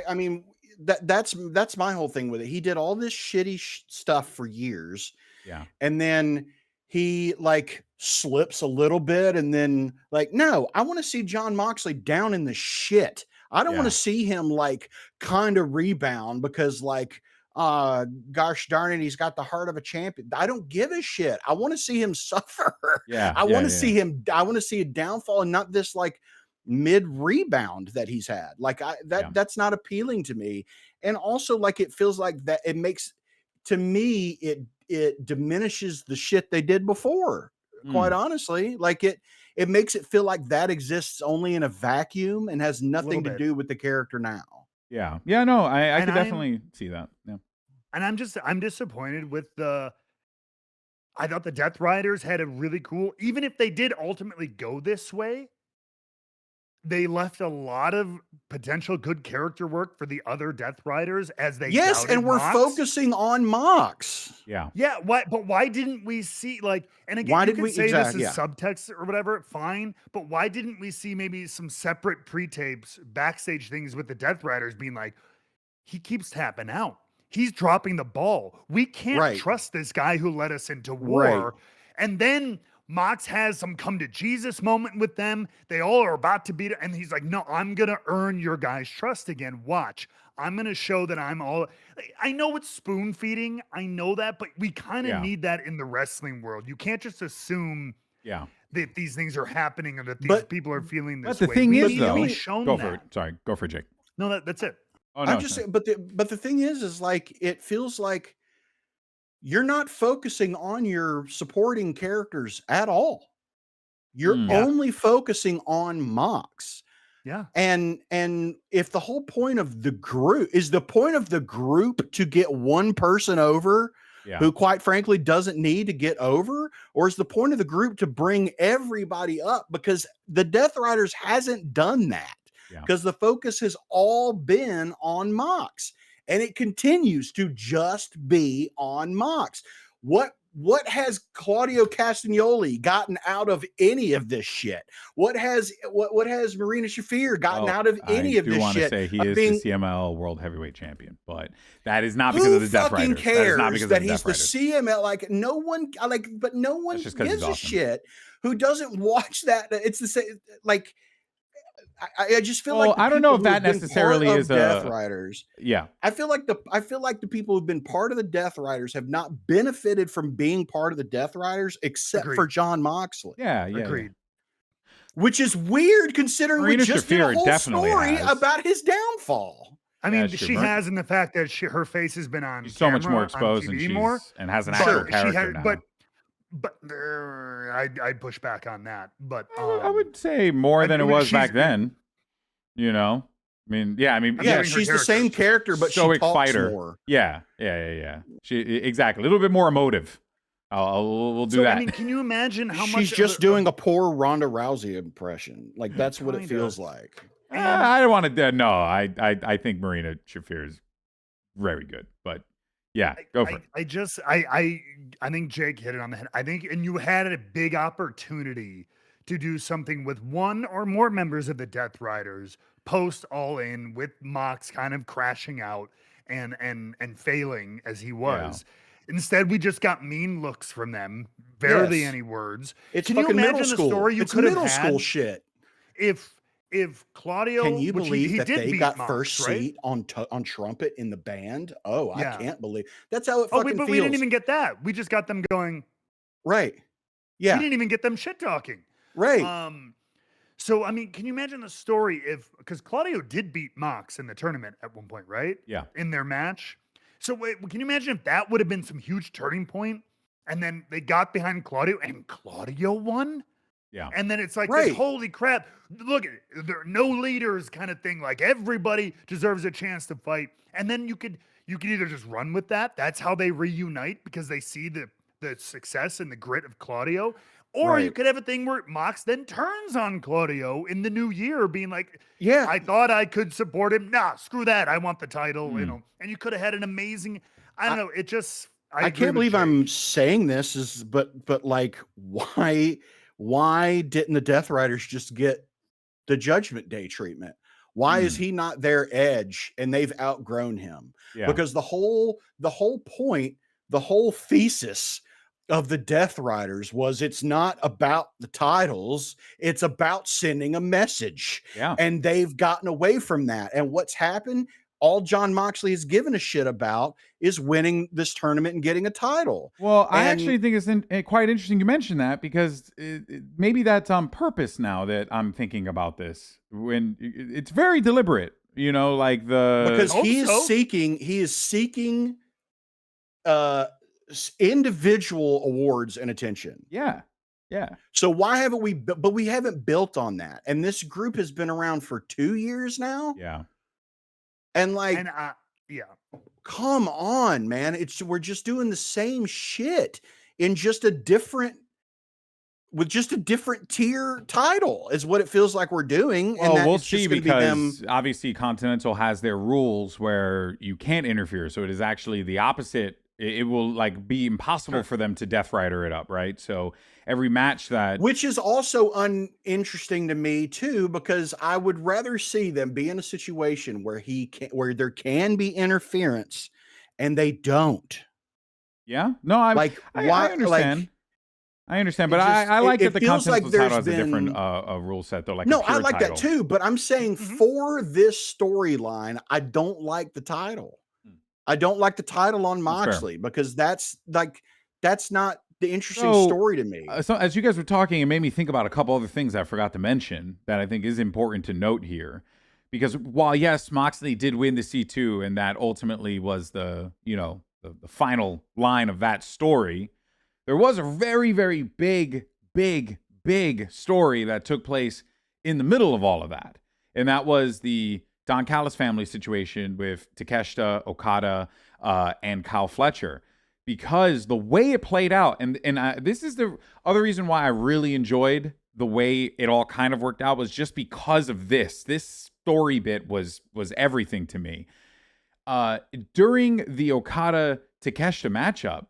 I mean, that's my whole thing with it. He did all this shitty stuff for years. Yeah. And then he like slips a little bit, and then like, no, I want to see Jon Moxley down in the shit. I don't want to see him like kind of rebound because like, gosh darn it, he's got the heart of a champion. I don't give a shit. I want to see him suffer. I want to see him. I want to see a downfall and not this like mid rebound that he's had. Like that's not appealing to me. And also like, it feels like that it makes, to me, it diminishes the shit they did before. Quite honestly, like it makes it feel like that exists only in a vacuum and has nothing to do with the character now. Yeah. No, I could definitely see that. Yeah. And I'm disappointed with I thought the Death Riders had a really cool, even if they did ultimately go this way, they left a lot of potential good character work for the other Death Riders as they and we're focusing on Mox. Yeah. But why didn't we see like, and again, why did we say this is subtext or whatever? Fine, but why didn't we see maybe some separate pre-tapes, backstage things with the Death Riders being like, he keeps tapping out, he's dropping the ball, we can't trust this guy who led us into war, and then Mox has some come to Jesus moment with them. They all are about to beat it. And he's like, no, I'm going to earn your guys' trust again. Watch. I'm going to show that I'm all. I know it's spoon feeding. I know that, but we kind of need that in the wrestling world. You can't just assume that these things are happening or that these people are feeling this way. But the thing is, though, go for it. Go for it, Jake. No, that's it. Oh, no, I'm just saying, but the thing is like, it feels like you're not focusing on your supporting characters at all. You're only focusing on Mox. Yeah. And if the whole point of the group to get one person over who quite frankly doesn't need to get over, or is the point of the group to bring everybody up? Because the Death Riders hasn't done that. Because the focus has all been on Mox, and it continues to just be on Mox. What has Claudio Castagnoli gotten out of any of this shit? What has Marina Shafir gotten out of any of this shit? I do want to say he is the CML World Heavyweight Champion, but that is not because of the Death Riders. Who fucking cares that he's the CML? Like no one, but no one gives a shit who doesn't watch that. It's the same. Like I just feel like I don't know if that necessarily is Death Riders. Yeah, I feel like the people who've been part of the Death Riders have not benefited from being part of the Death Riders, except for John Moxley. Yeah, agreed. Which is weird considering Marina we just Shafir did a whole story about his downfall. I mean, she has in the fact that her face has been on so much more exposed and has an actual character now. But I'd push back on that. But I would say more than it was back then. You know, I mean, she's the same character, but stoic she talks fighter. More. Yeah. She exactly a little bit more emotive. We'll do that. I mean, can you imagine how much she's just doing a poor Ronda Rousey impression? Like that's what it feels like. I don't want to. No, I think Marina Shafir is very good, but. Yeah, go for it. I think Jake hit it on the head. I think, and you had a big opportunity to do something with one or more members of the Death Riders post All In, with Mox kind of crashing out and failing as he was. Yeah. Instead, we just got mean looks from them. Barely any words. It's Can fucking you imagine middle school. The story you it's could middle have school had shit. If Claudio, can you believe that they got Mox, first right? seat on trumpet in the band? Oh, I can't believe that's how it fucking feels. But we didn't even get that. We just got them going. Right. Yeah. We didn't even get them shit talking. Right. So I mean, can you imagine the story because Claudio did beat Mox in the tournament at one point, right? Yeah. In their match. So wait, can you imagine if that would have been some huge turning point, and then they got behind Claudio and Claudio won? Yeah. And then it's like, this, holy crap, look, there are no leaders kind of thing. Like everybody deserves a chance to fight. And then you could either just run with that. That's how they reunite because they see the success and the grit of Claudio. Or you could have a thing where Mox then turns on Claudio in the new year being like, I thought I could support him. Nah, screw that. I want the title, you know. And you could have had an amazing, I don't know. It just, I can't believe I'm saying this but like, why didn't the Death Riders just get the Judgment Day treatment? Why is he not their edge and they've outgrown him? Yeah. Because the whole point, the whole thesis of the Death Riders was it's not about the titles, it's about sending a message. Yeah. And they've gotten away from that. And what's happened? All John Moxley has given a shit about is winning this tournament and getting a title. Well, I actually think it's quite interesting you mentioned that because maybe that's on purpose now that I'm thinking about this. When it's very deliberate, you know, like because he is seeking individual awards and attention. Yeah. Yeah. So why haven't we? But we haven't built on that. And this group has been around for 2 years now. Yeah. And like, come on, man. We're just doing the same shit in just a different tier title is what it feels like we're doing. Well, we'll see because obviously Continental has their rules where you can't interfere. So it is actually the opposite. It will like be impossible for them to Death Rider it up, right? So every match which is also uninteresting to me too, because I would rather see them be in a situation where there can be interference, and they don't. Yeah, no, I understand. I understand, but I like that the Continental title has a different rule set, though. Like no, I like that too. But I'm saying for this storyline, I don't like the title. I don't like the title on Moxley because that's not the interesting story to me. So as you guys were talking, it made me think about a couple other things I forgot to mention that I think is important to note here. Because while, yes, Moxley did win the C2, and that ultimately was the final line of that story, there was a very, very big story that took place in the middle of all of that. And that was the Don Callis family situation with Takeshita, Okada, and Kyle Fletcher. Because the way it played out, and this is the other reason why I really enjoyed the way it all kind of worked out, was just because of this. This story bit was everything to me. During the Okada-Takeshita matchup,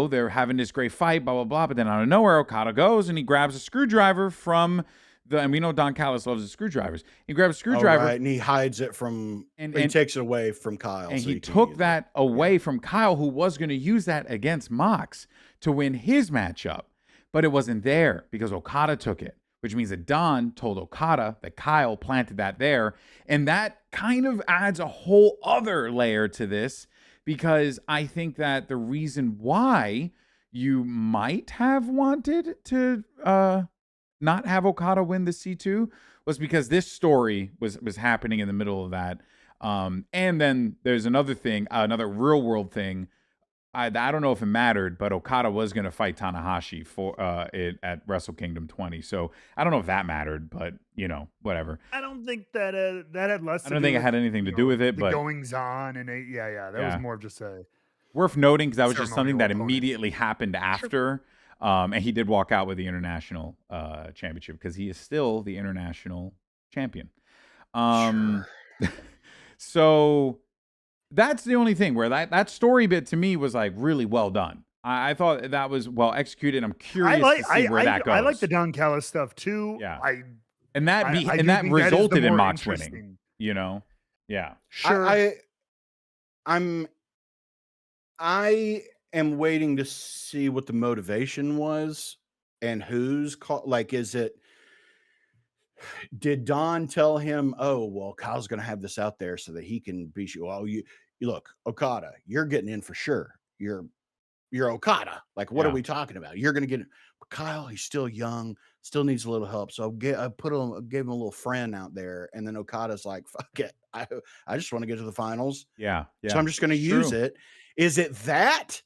they're having this great fight, blah, blah, blah. But then out of nowhere, Okada goes and he grabs a screwdriver from and we know Don Callis loves the screwdrivers. He grabs a screwdriver. And he hides it from, and he takes it away from Kyle. And he took that away from Kyle, who was going to use that against Mox to win his matchup. But it wasn't there because Okada took it, which means that Don told Okada that Kyle planted that there. And that kind of adds a whole other layer to this, because I think that the reason why you might have wanted to not have Okada win the C2 was because this story was happening in the middle of that. And then there's another thing, another real world thing. I don't know if it mattered, but Okada was going to fight Tanahashi for at Wrestle Kingdom 20. So I don't know if that mattered, but whatever. I don't think that that had less. I don't think it had anything to do with it, but goings on and that was more of just a worth noting, because that was just something that immediately happened after. And he did walk out with the international championship because he is still the international champion. So that's the only thing where that story bit to me was like really well done. I thought that was well executed. I'm curious to see where that goes. I like the Don Callis stuff too. Yeah. That resulted in Mox winning. Yeah. Sure. I am waiting to see what the motivation was and who's called. Like, did Don tell him, oh, well, Kyle's going to have this out there so that he can beat you? Oh, you look, Okada, you're getting in for sure. You're Okada. Like, what are we talking about? You're going to get it. But Kyle, he's still young, still needs a little help. So I gave him a little friend out there. And then Okada's like, fuck it. I just want to get to the finals. Yeah. So I'm just going to use it. Is it that?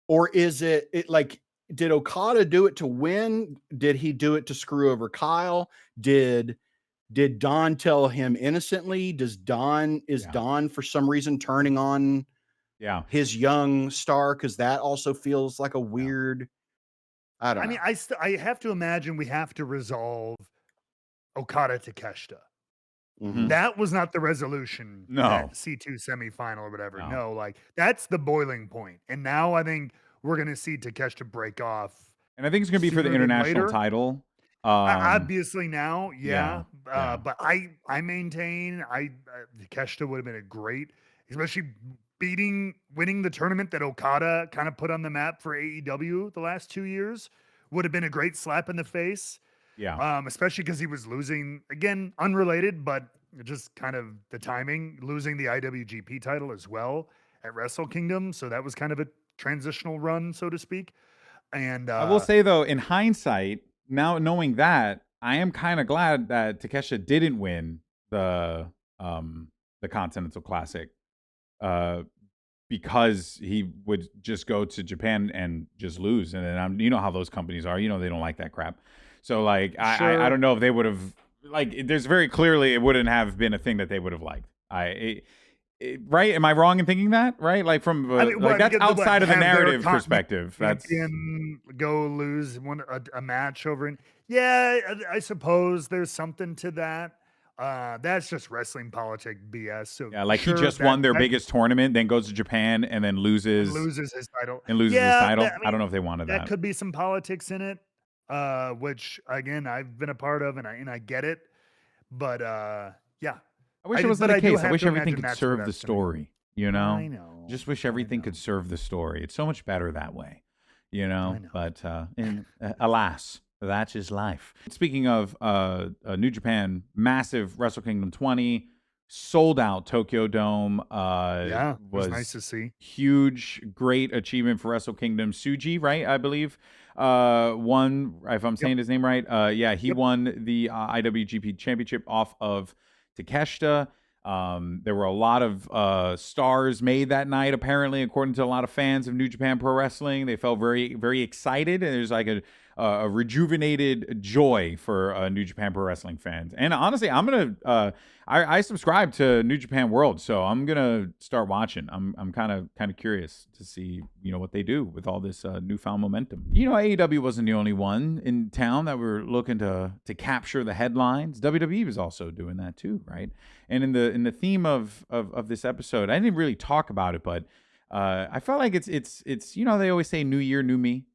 Or is it like, did Okada do it to win? Did he do it to screw over Kyle? Did Don tell him innocently? Is Don for some reason turning on his young star? Because that also feels like a weird, I don't know. I mean, I have to imagine we have to resolve Okada Takeshita. Mm-hmm. That was not the resolution. No. C2 semifinal or whatever. No, like that's the boiling point. And now I think we're going to see Takeshita break off. And I think it's going to be for the international title. Obviously now, but I maintain Takeshita would have been a great, especially winning the tournament that Okada kind of put on the map for AEW the last 2 years, would have been a great slap in the face. Yeah. Especially because he was losing, again, unrelated, but just kind of the timing, losing the IWGP title as well at Wrestle Kingdom. So that was kind of a transitional run, so to speak. And I will say, though, in hindsight, now knowing that, I am kind of glad that Takeshita didn't win the Continental Classic, because he would just go to Japan and just lose. And then you know how those companies are. They don't like that crap. So, like, sure. I don't know if they would have, like, there's very clearly it wouldn't have been a thing that they would have liked. Right? Am I wrong in thinking that? Right? Like, from that's outside of the narrative perspective. That's go lose a match over it. Yeah, I suppose there's something to that. That's just wrestling politic BS. So yeah, like he just won their biggest tournament, then goes to Japan and then loses his title. I don't know if they wanted that. That could be some politics in it. Which again I've been a part of, and I get it, but yeah. I wish it wasn't the case. I wish everything could serve the story. I know. Just wish everything could serve the story. It's so much better that way. you know. But alas, that's just life. Speaking of New Japan, massive Wrestle Kingdom 20, sold out Tokyo Dome. It was nice to see. Huge, great achievement for Wrestle Kingdom. Suji, right? I believe won, if I'm saying his name right. He won the IWGP Championship off of Takeshita. There were a lot of stars made that night, apparently, according to a lot of fans of New Japan Pro Wrestling. They felt very, very excited, and there's like a rejuvenated joy for New Japan Pro Wrestling fans. And honestly, I'm gonna I subscribe to New Japan World, so I'm gonna start watching. I'm kind of curious to see, you know, what they do with all this newfound momentum. You know, AEW wasn't the only one in town that were looking to capture the headlines. WWE was also doing that too, right? And in the theme of this episode, I didn't really talk about it, but I felt like it's you know, they always say new year, new me.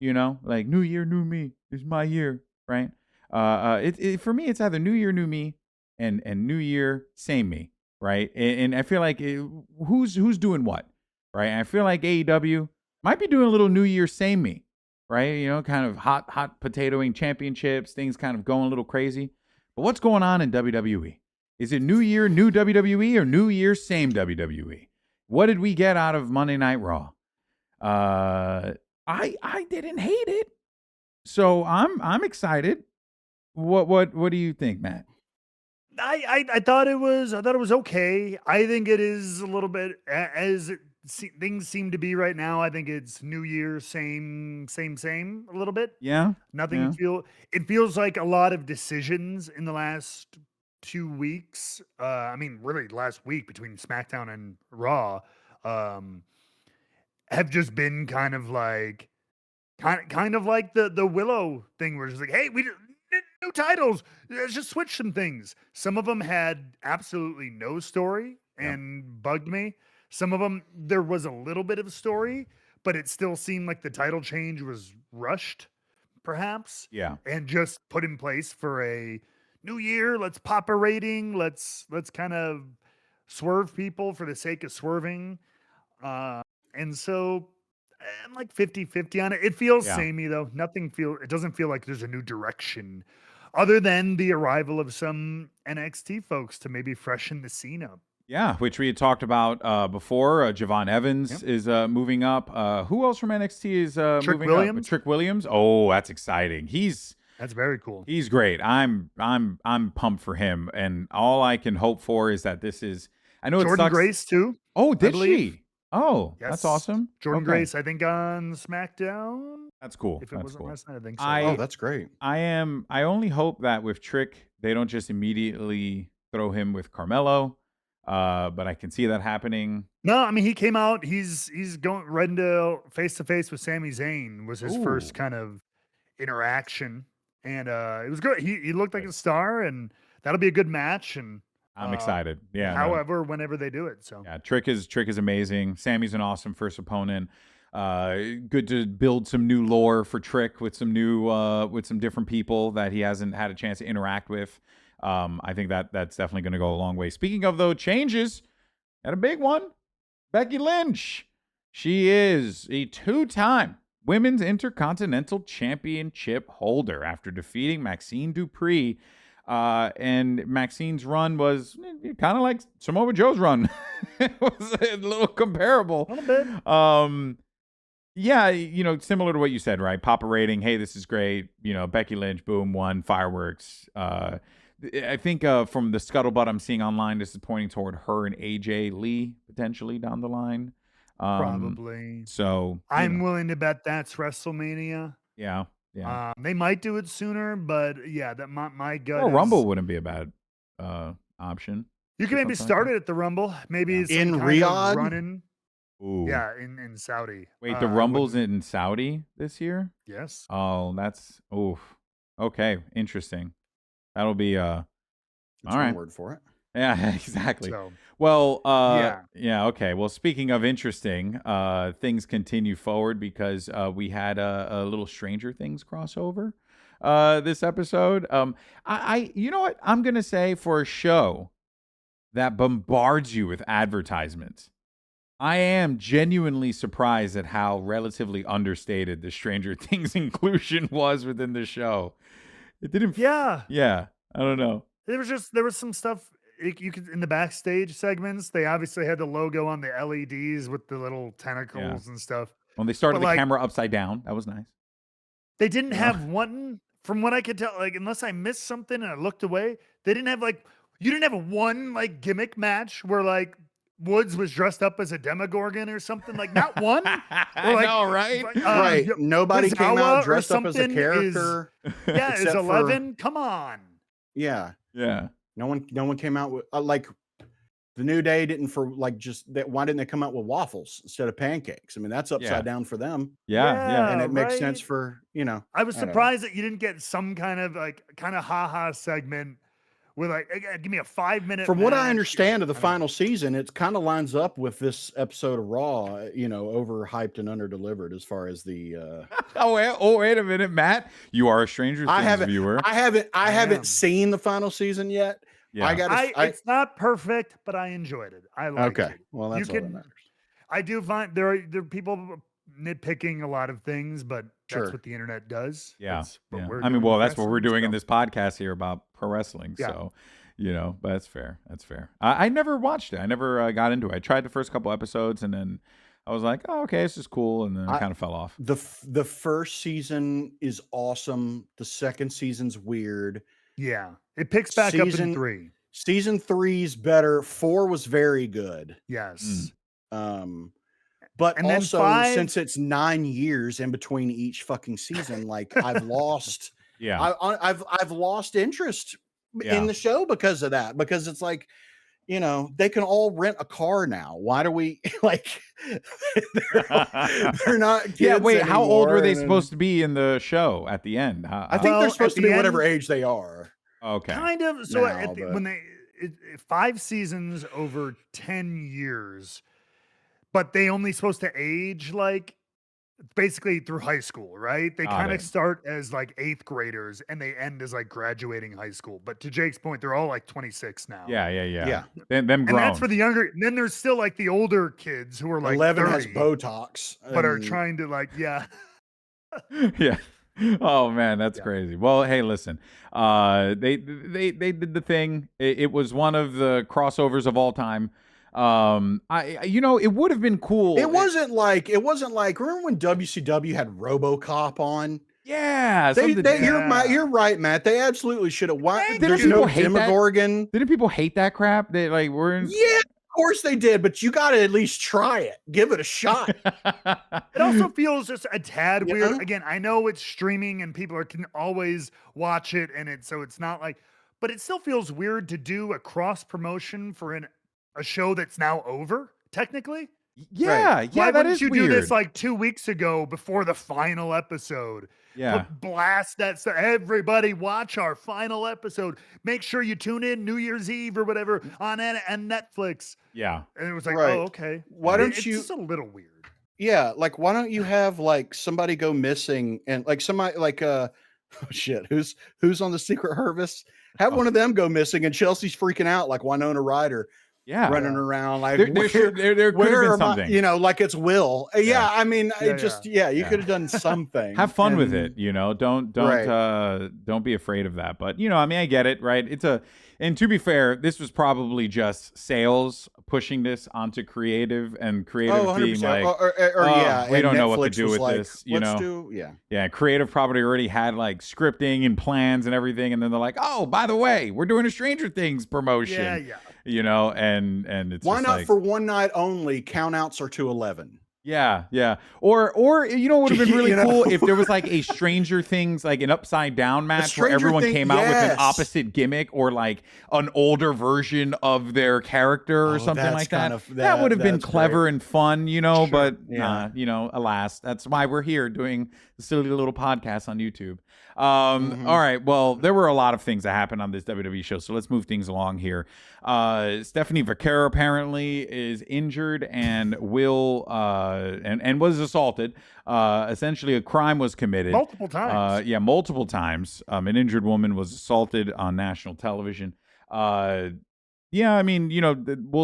You know, like new year, new me is my year, right? For me, it's either new year, new me, and new year, same me, right? And I feel like who's doing what, right? I feel like AEW might be doing a little new year, same me, right? You know, kind of hot potatoing championships, things kind of going a little crazy. But what's going on in WWE? Is it new year, new WWE, or new year, same WWE? What did we get out of Monday Night Raw? I didn't hate it, so I'm excited. What do you think, Matt? I thought it was okay. I think it is a little bit as things seem to be right now. I think it's New Year, same a little bit. Yeah, nothing It feels like a lot of decisions in the last 2 weeks. I mean, really, last week between SmackDown and Raw, have just been kind of like the Willow thing, where it's like, hey, we new titles, let's just switch some things. Some of them had absolutely no story and bugged me. Some of them, there was a little bit of story, but it still seemed like the title change was rushed, perhaps. Yeah. And just put in place for a new year. Let's pop a rating. Let's kind of swerve people for the sake of swerving. And so I'm like 50-50 on it. It feels samey though. It doesn't feel like there's a new direction other than the arrival of some NXT folks to maybe freshen the scene up. Yeah, which we had talked about before. Javon Evans is moving up. Who else from NXT is moving Williams? up? Trick Williams. Oh, that's exciting. That's very cool. He's great. I'm pumped for him, and all I can hope for is that this is. I know Jordan it sucks. Grace too. Oh, did she? Oh, yes. That's awesome. Jordan Grace, I think on SmackDown. That's cool. If it wasn't cool. last night, I think so. That's great. I only hope that with Trick, they don't just immediately throw him with Carmelo. But I can see that happening. No, I mean, he came out. He's going right into face to face with Sami Zayn. Was his first kind of interaction, and it was good. He looked like a star, and that'll be a good match. And I'm excited. Yeah. However, whenever they do it, so yeah, Trick is amazing. Sammy's an awesome first opponent. Good to build some new lore for Trick with some different people that he hasn't had a chance to interact with. I think that's definitely going to go a long way. Speaking of those changes, got a big one. Becky Lynch. She is a 2-time Women's Intercontinental Championship holder after defeating Maxine Dupree. And Maxine's run was kind of like Samoa Joe's run. It was a little comparable. A little bit. Yeah, you know, similar to what you said, right? Papa rating, hey, this is great. You know, Becky Lynch, boom, won, fireworks. I think from the scuttlebutt I'm seeing online, this is pointing toward her and AJ Lee potentially down the line. Probably. So I'm willing to bet that's WrestleMania. Yeah. They might do it sooner, but yeah, that my gut. Well, Rumble wouldn't be a bad option. You can maybe start it at the Rumble. Maybe in Riyadh. Running. Ooh. Yeah, in Saudi. Wait, the Rumble's in Saudi this year? Yes. Oh, that's okay. Interesting. That'll be That's all right. one word for it. Yeah, exactly. So, well, yeah, okay. Well, speaking of interesting, things continue forward because we had a little Stranger Things crossover this episode. You know what? I'm gonna say, for a show that bombards you with advertisements, I am genuinely surprised at how relatively understated the Stranger Things inclusion was within the show. It didn't. Yeah. I don't know. There was some stuff you could in the backstage segments. They obviously had the logo on the LEDs with the little tentacles and stuff. When they started the camera upside down, that was nice. They didn't have one, from what I could tell, like, unless I missed something and I looked away, they didn't have you didn't have one gimmick match where Woods was dressed up as a Demogorgon or something, not one. I know, right? Right. Nobody came out dressed up as a character. Is 11. Come on. Yeah. Yeah. No one came out with the New Day didn't why didn't they come out with waffles instead of pancakes? I mean, that's upside down for them. Yeah. And it makes sense for, I was surprised that you didn't get some kind of ha-ha segment with give me a 5-minute. From what I understand of the final season, it kind of lines up with this episode of Raw, overhyped and underdelivered as far as the. Wait a minute, Matt. You are a Stranger Things viewer. I haven't seen the final season yet. Yeah. It's not perfect, but I enjoyed it. I liked it. Well, that's all that matters. I do find there are people nitpicking a lot of things, but that's what the internet does. Yeah. That's what we're doing in this podcast here about pro wrestling. Yeah. So, but that's fair. That's fair. I never watched it. I never got into it. I tried the first couple episodes and then I was like, oh, okay, this is cool. And then I kind of fell off. The first season is awesome. The second season's weird. Yeah. It picks back up in 3. Season 3's better. 4 was very good. Yes. But and also, then 5, since it's 9 years in between each fucking season, I've lost. I've lost interest in the show because of that. Because it's they can all rent a car now. Why do we they're not kids wait, anymore, how old were they supposed to be in the show at the end? I think they're supposed to be whatever age they are. Okay. Kind of. So when 5 seasons over 10 years, but they only supposed to age basically through high school, right? They kind of start as 8th graders and they end as graduating high school. But to Jake's point, they're all 26 now. Yeah. Them grown. And that's for the younger. And then there's still the older kids who are 11 30, has Botox, but are trying to yeah. Oh man, that's crazy. Well, hey, listen, they did the thing. It was one of the crossovers of all time. It would have been cool. It wasn't like remember when WCW had RoboCop on? Yeah, you're right, Matt. They absolutely should have. Why? There's no Demogorgon. Didn't people hate that crap? They were in. Yeah, of course they did, but you got to at least try it. Give it a shot. It also feels just a tad weird. Again, I know it's streaming and people can always watch it, and so it's not but it still feels weird to do a cross promotion for a show that's now over, technically. Yeah, right. Why that wouldn't is you weird. do this 2 weeks ago before the final episode? Yeah. Blast that stuff. Everybody watch our final episode. Make sure you tune in New Year's Eve or whatever on Netflix. Yeah. And it was oh, okay. Why don't it's just a little weird. Yeah, why don't you have somebody go missing and somebody oh shit, who's on the Secret Harvest? Have one of them go missing and Chelsea's freaking out like Winona Ryder. Yeah, running around there could have been something, it's Will. I mean, you could have done something. Have fun with it, don't be afraid of that. But I get it, right? And to be fair, this was probably just sales pushing this onto creative and creative being we don't know what to do with this, creative probably already had scripting and plans and everything, and then they're like, oh, by the way, we're doing a Stranger Things promotion. And it's why not for one night only? Countouts are to 11. Yeah. Or would have been really cool if there was a Stranger Things, an upside down match where everyone came out with an opposite gimmick or an older version of their character or something like that. That would have been clever and fun, but alas, that's why we're here doing the silly little podcast on YouTube. All right. Well, there were a lot of things that happened on this WWE show, so let's move things along here. Stephanie Vaquer apparently is injured and will and was assaulted. Essentially, a crime was committed multiple times. Multiple times. An injured woman was assaulted on national television. We'll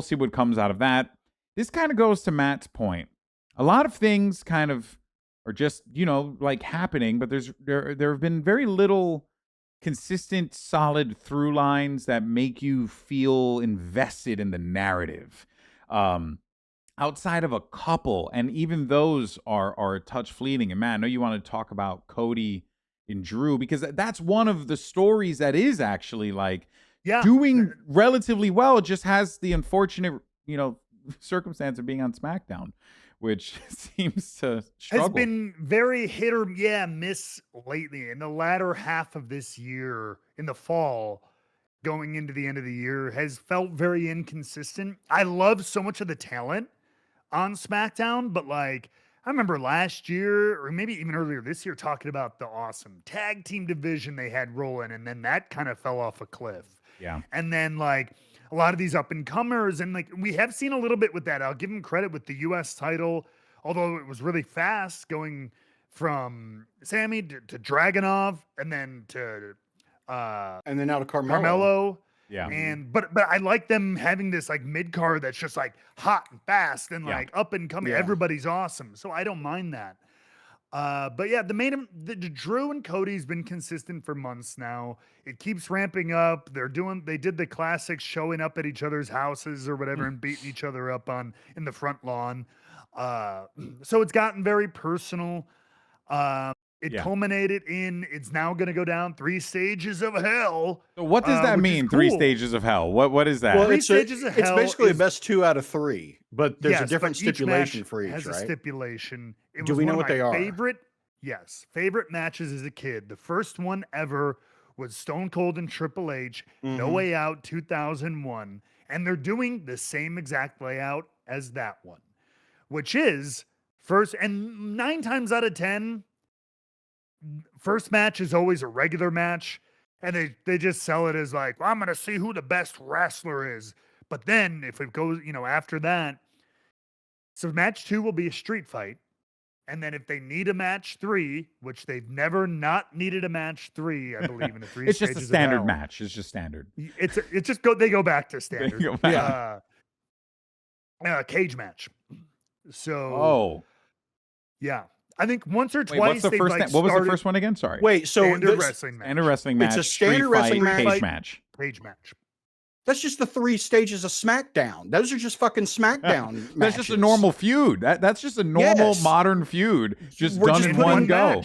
see what comes out of that. this kind of goes to Matt's point. A lot of things kind of are just, like happening, but there have been very little consistent, solid through lines that make you feel invested in the narrative. Outside of a couple, and even those are a touch fleeting. And Matt, I know you want to talk about Cody and Drew, because that's one of the stories that is actually like doing relatively well. It just has the unfortunate, circumstance of being on SmackDown, which seems to struggle. Has been very hit or miss lately. In the latter half of this year, in the fall, going into the end of the year, has felt very inconsistent. I love so much of the talent on SmackDown, but like I remember last year, or maybe even earlier this year, talking about the awesome tag team division they had rolling, and then that kind of fell off a cliff. Yeah. And then like a lot of these up and comers, and like we have seen a little bit with that. I'll give them credit with the US title, although it was really fast going from Sammy to Dragunov, and then to and then now to Carmelo. Yeah. But I like them having this like mid card that's just like hot and fast and like up and coming. Yeah. Everybody's awesome, so I don't mind that. But yeah, the Drew and Cody's been consistent for months now. It keeps ramping up. They did the classics, showing up at each other's houses or whatever and beating each other up in the front lawn. So it's gotten very personal. It culminated in it's now going to go down 3 stages of hell. So what does that mean? Cool. 3 stages of hell. What is that? Well, 3 stages of hell. It's basically the best 2 out of 3, but there's a different stipulation for each, has right? A stipulation. Do we know what they are? Favorite matches as a kid. The first one ever was Stone Cold and Triple H, No Way Out 2001, and they're doing the same exact layout as that one, which is first, and 9 times out of 10. First match is always a regular match, and they just sell it as like, well, I'm going to see who the best wrestler is. But then if it goes, after that, so match 2 will be a street fight. And then if they need a match 3, which they've never not needed a match 3, I believe in the 3 it's stages just a standard match. It's just standard. They go back to standard. Cage match. So, yeah. I think once or twice. What was the first one again? Sorry. Wait, so standard wrestling match. Standard wrestling match. It's a standard wrestling match. Cage match. That's just the 3 stages of SmackDown. Those are just fucking SmackDown matches. That's just a normal feud. That's just a normal modern feud, just done in one go.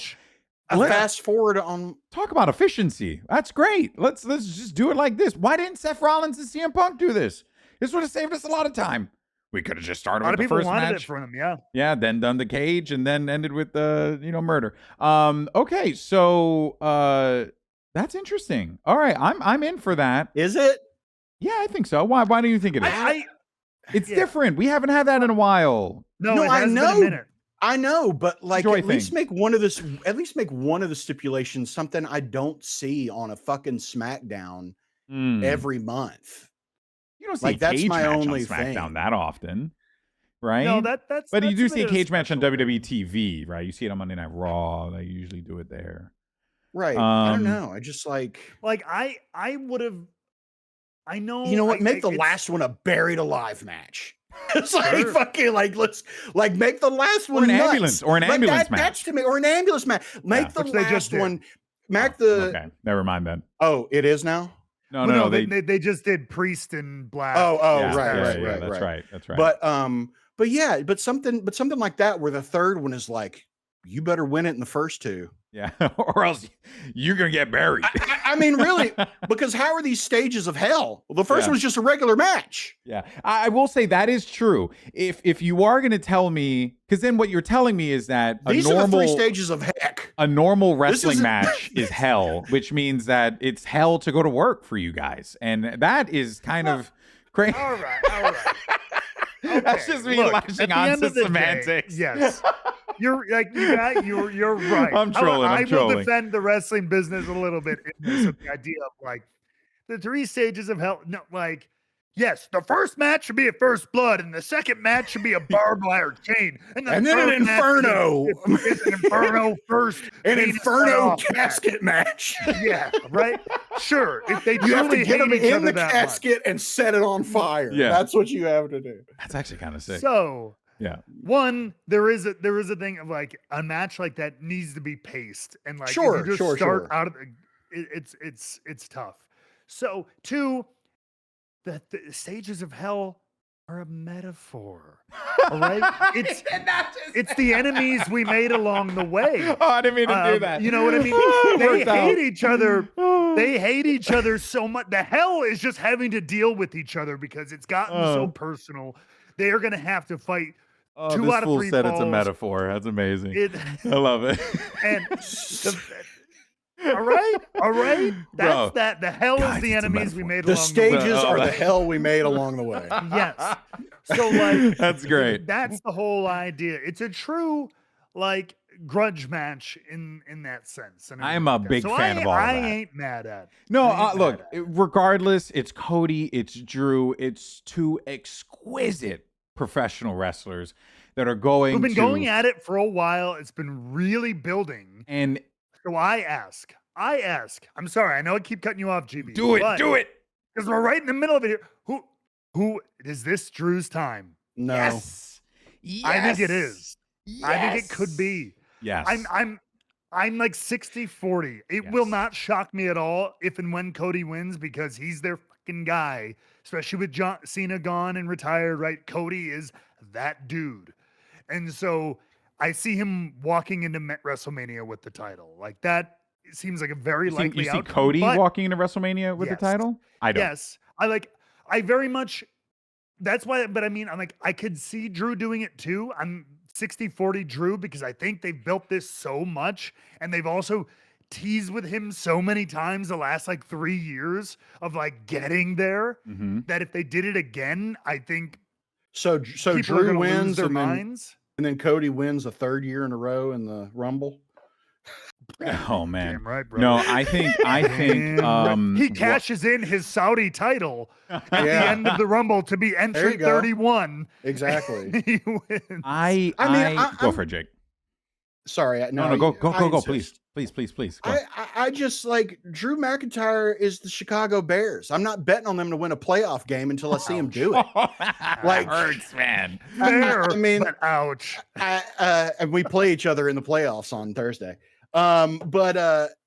Fast forward on. Talk about efficiency. That's great. Let's just do it like this. Why didn't Seth Rollins and CM Punk do this? This would have saved us a lot of time. We could have just started with the first match. A lot of people wanted it for them, yeah, then done the cage, and then ended with the murder. Okay, so that's interesting. All right, I'm in for that. Is it? Yeah, I think so. Why do you think it is? It's different. We haven't had that in a while. No, I know. Been a minute. I know, but like at least make one of the stipulations something I don't see on a fucking SmackDown every month. You don't see a cage match on SmackDown that often, right? No, that's. But you do see a cage match on WWE TV, right? You see it on Monday Night Raw. They usually do it there, right? I don't know. I just like I would have. I know. You know what? Make the last one a buried alive match. It's like fucking let's make the last one an ambulance match. That's to me, or an ambulance match. Make the last one. Okay, never mind then. Oh, it is now. No. They just did Priest and Black. Right. That's right. But something like that where the third one is like, you better win it in the first 2. Yeah, or else you're gonna get buried. I mean, really, because how are these stages of hell? Well, the first one's just a regular match. Yeah, I will say that is true. If you are gonna tell me, because then what you're telling me is that these are the 3 stages of heck. A normal wrestling match is hell, which means that it's hell to go to work for you guys, and that is kind of crazy. All right. Okay. That's just me latching on to semantics. Yes. You're right. I'm trolling. I will defend the wrestling business a little bit in this, with the idea of like the 3 stages of hell. No, like, yes, the first match should be a first blood, and the second match should be a barbed wire chain, and then an inferno. It's an inferno first. An inferno casket match. Yeah, right. Sure, if they You have to truly get them hate each in other the that casket and set it on fire. Yeah. That's what you have to do. That's actually kind of sick. So, yeah. One, there is a thing of like a match like that needs to be paced, and like if Sure, you just sure, start sure. out of it's tough. So, two, the stages of hell are a metaphor. All right, it's the enemies we made along the way. Oh, I didn't mean to do that. You know what I mean? They Worked out. hate each other. They hate each other so much. The hell is just having to deal with each other because it's gotten so personal. They are going to have to fight. Oh, 2 this out of fool 3 said falls. it's a metaphor. That's amazing. I love it. And all right. That's Bro, that. The hell guys, is the it's a enemies we metaphor. made The along the way. stages are the hell we made along the way. Yes. So like that's great. That's the whole idea. It's a true like grudge match in that sense. And I'm a big fan of all of that. I ain't mad at. No, look, regardless, it's Cody, it's Drew, it's 2 exquisite professional wrestlers that are going. We've been going at it for a while. It's been really building. And so I ask. I'm sorry. I know I keep cutting you off, GB. do it. Because we're right in the middle of it here. Who is this Drew's time? No. Yes. I think it is. Yes. I think it could be. Yes. I'm like 60-40. It will not shock me at all if and when Cody wins because he's their fucking guy, especially with John Cena gone and retired, right? Cody is that dude. And so I see him walking into WrestleMania with the title. Like that seems like a very likely outcome. You see Cody walking into WrestleMania with the title? I don't. Yes. I very much, that's why, but I mean, I'm like, I could see Drew doing it too. I'm 60-40 Drew because I think they've built this so much and they've also teased with him so many times the last like 3 years of like getting there that if they did it again, I think so Drew wins their and minds. Then Cody wins a 3rd year in a row in the Rumble. Oh man. Damn right, bro. No, I think he cashes in his Saudi title at the end of the Rumble to be entry 31. Exactly. He wins. I go for it, Jake. Sorry, no, go, please. I just like Drew McIntyre is the Chicago Bears. I'm not betting on them to win a playoff game until I see him do it. Like hurts, man. I mean, but ouch. And we play each other in the playoffs on Thursday.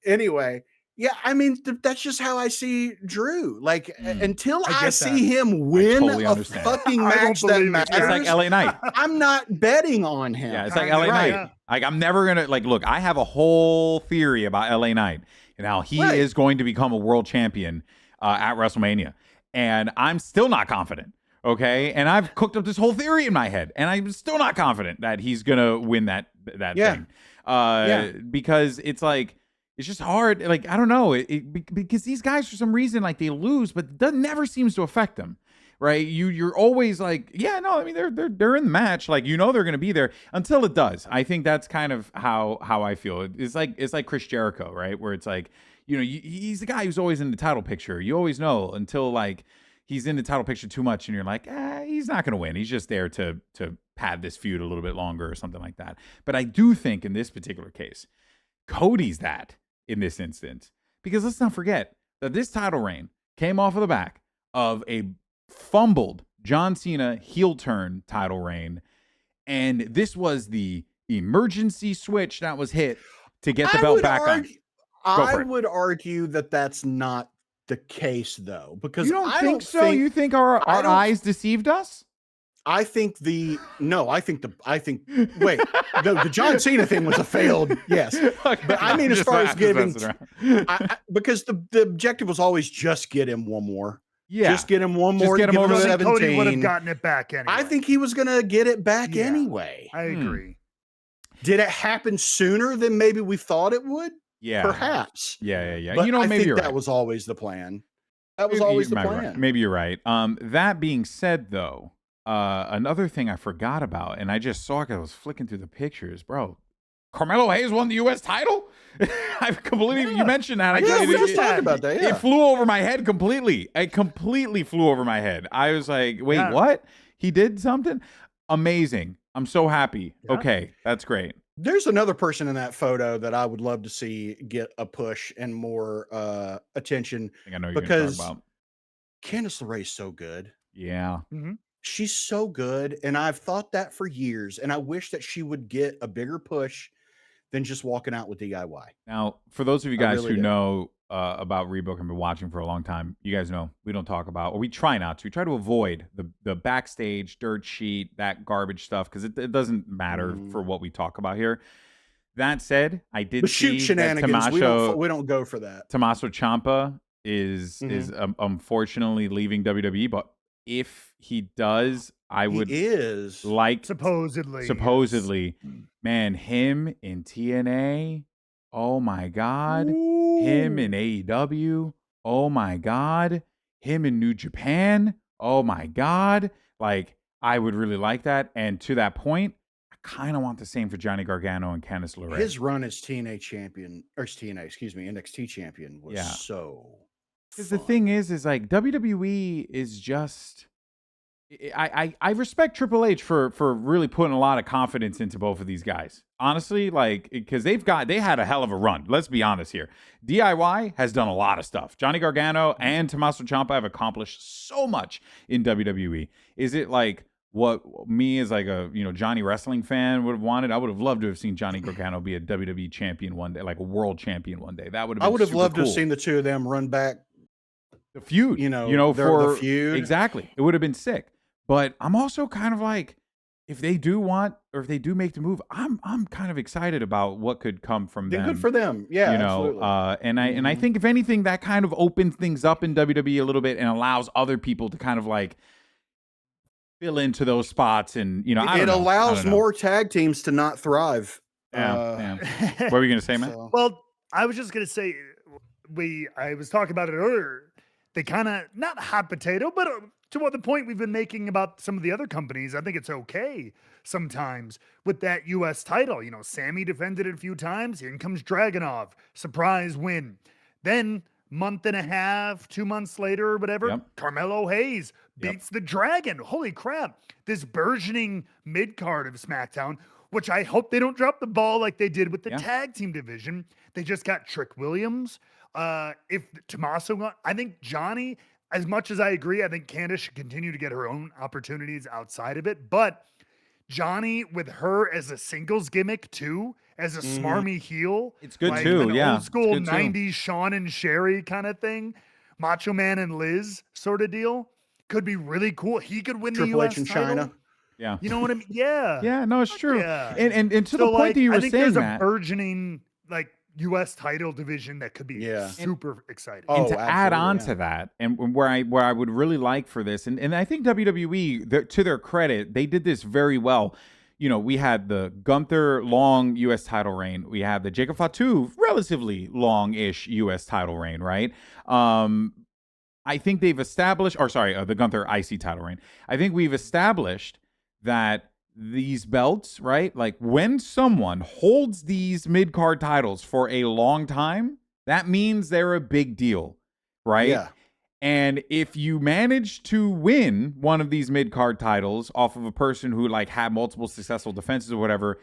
Anyway, yeah, I mean, that's just how I see Drew. Like, until I see him win a fucking match that matters, it's like LA Knight. I'm not betting on him. Yeah, it's like LA Knight. Yeah. Like, I'm never gonna look. I have a whole theory about LA Knight and how he is going to become a world champion at WrestleMania, and I'm still not confident. Okay, and I've cooked up this whole theory in my head, and I'm still not confident that he's gonna win that thing. Because it's like, it's just hard. Like, I don't know, because these guys, for some reason, like, they lose, but it never seems to affect them, right? You're always like, yeah, no, I mean, they're in the match, like, you know, they're gonna be there until it does. I think that's kind of how I feel. It's like Chris Jericho, right? Where it's like, you know, he's the guy who's always in the title picture. You always know until like he's in the title picture too much, and you're like, he's not gonna win. He's just there to pad this feud a little bit longer or something like that. But I do think in this particular case, Cody's that in this instance, because let's not forget that this title reign came off of the back of a fumbled John Cena heel turn title reign, and this was the emergency switch that was hit to get the belt back on. I would argue that that's not the case, though, because you don't think so. You think our eyes deceived us? I think wait, the John Cena thing was a failed, yes. Okay, but I mean, as far as giving, because the objective was always just get him one more. Yeah. Just get him one more. Get him over 17. Cody would have gotten it back anyway. I think he was going to get it back anyway. I agree. Did it happen sooner than maybe we thought it would? Yeah. Perhaps. Yeah. But you know, maybe that was always the plan. That was always the plan. Right. Maybe you're right. That being said, though, another thing I forgot about, and I just saw it 'cause I was flicking through the pictures, bro. Carmelo Hayes won the U.S. title? I've completely, you mentioned that. We just talked about that, It flew over my head completely. It completely flew over my head. I was like, wait, what? He did something? Amazing. I'm so happy. Yeah. Okay, that's great. There's another person in that photo that I would love to see get a push and more attention. I think I know you're going to talk about. Candice LeRae's so good. Yeah. Mm-hmm. She's so good, and I've thought that for years, and I wish that she would get a bigger push than just walking out with DIY. Now, for those of you guys who know about Rebooked and been watching for a long time, you guys know we don't talk about, or we try not to. We try to avoid the backstage, dirt sheet, that garbage stuff, because it doesn't matter for what we talk about here. That said, I did see shenanigans. That Tommaso, we don't go for that. Tommaso Ciampa is unfortunately leaving WWE, but if he does, I would like supposedly, man, him in TNA. Oh my God. Ooh. Him in AEW. Oh my God. Him in New Japan. Oh my God. Like, I would really like that. And to that point, I kind of want the same for Johnny Gargano and Candice LeRae. His run as TNA champion, or NXT champion was so. Because the thing is like WWE is just. I respect Triple H for really putting a lot of confidence into both of these guys. Honestly, like, because they had a hell of a run. Let's be honest here. DIY has done a lot of stuff. Johnny Gargano and Tommaso Ciampa have accomplished so much in WWE. Is it like what me as like a Johnny wrestling fan would have wanted? I would have loved to have seen Johnny Gargano be a WWE champion one day, like a world champion one day. That would have been. I would have loved to have seen the two of them run back the feud. For the feud. Exactly. It would have been sick. But I'm also kind of like, if they do make the move, I'm kind of excited about what could come from them. Good for them, yeah. Absolutely. And I think if anything, that kind of opens things up in WWE a little bit and allows other people to kind of like fill into those spots. And it allows more tag teams to not thrive. Yeah. What were you gonna say, man? Well, I was just gonna say I was talking about it earlier. They kind of not hot potato, but. To what the point we've been making about some of the other companies, I think it's okay sometimes with that U.S. title. Sammy defended it a few times. In comes Dragunov. Surprise win. Then, month and a half, 2 months later or whatever, Carmelo Hayes beats the Dragon. Holy crap. This burgeoning mid-card of SmackDown, which I hope they don't drop the ball like they did with the tag team division. They just got Trick Williams. If Tommaso, I think Johnny... As much as I agree, I think Candice should continue to get her own opportunities outside of it. But Johnny, with her as a singles gimmick too, as a smarmy heel, it's good too. Yeah, old school '90s Shawn and Sherry kind of thing, Macho Man and Liz sort of deal, could be really cool. He could win Triple the H in US title. China. Yeah, you know what I mean? Yeah, yeah. No, it's true. Yeah. And to the point that you were saying, there's Matt, a burgeoning U.S. title division that could be super exciting. And to add on to that, and where I would really like for this, and I think WWE, to their credit, they did this very well. We had the Gunther long U.S. title reign. We have the Jacob Fatu relatively long-ish U.S. title reign, right? I think they've established, the Gunther IC title reign. I think we've established that these belts, right? Like when someone holds these mid-card titles for a long time, that means they're a big deal, right? Yeah. And if you manage to win one of these mid-card titles off of a person who like had multiple successful defenses or whatever,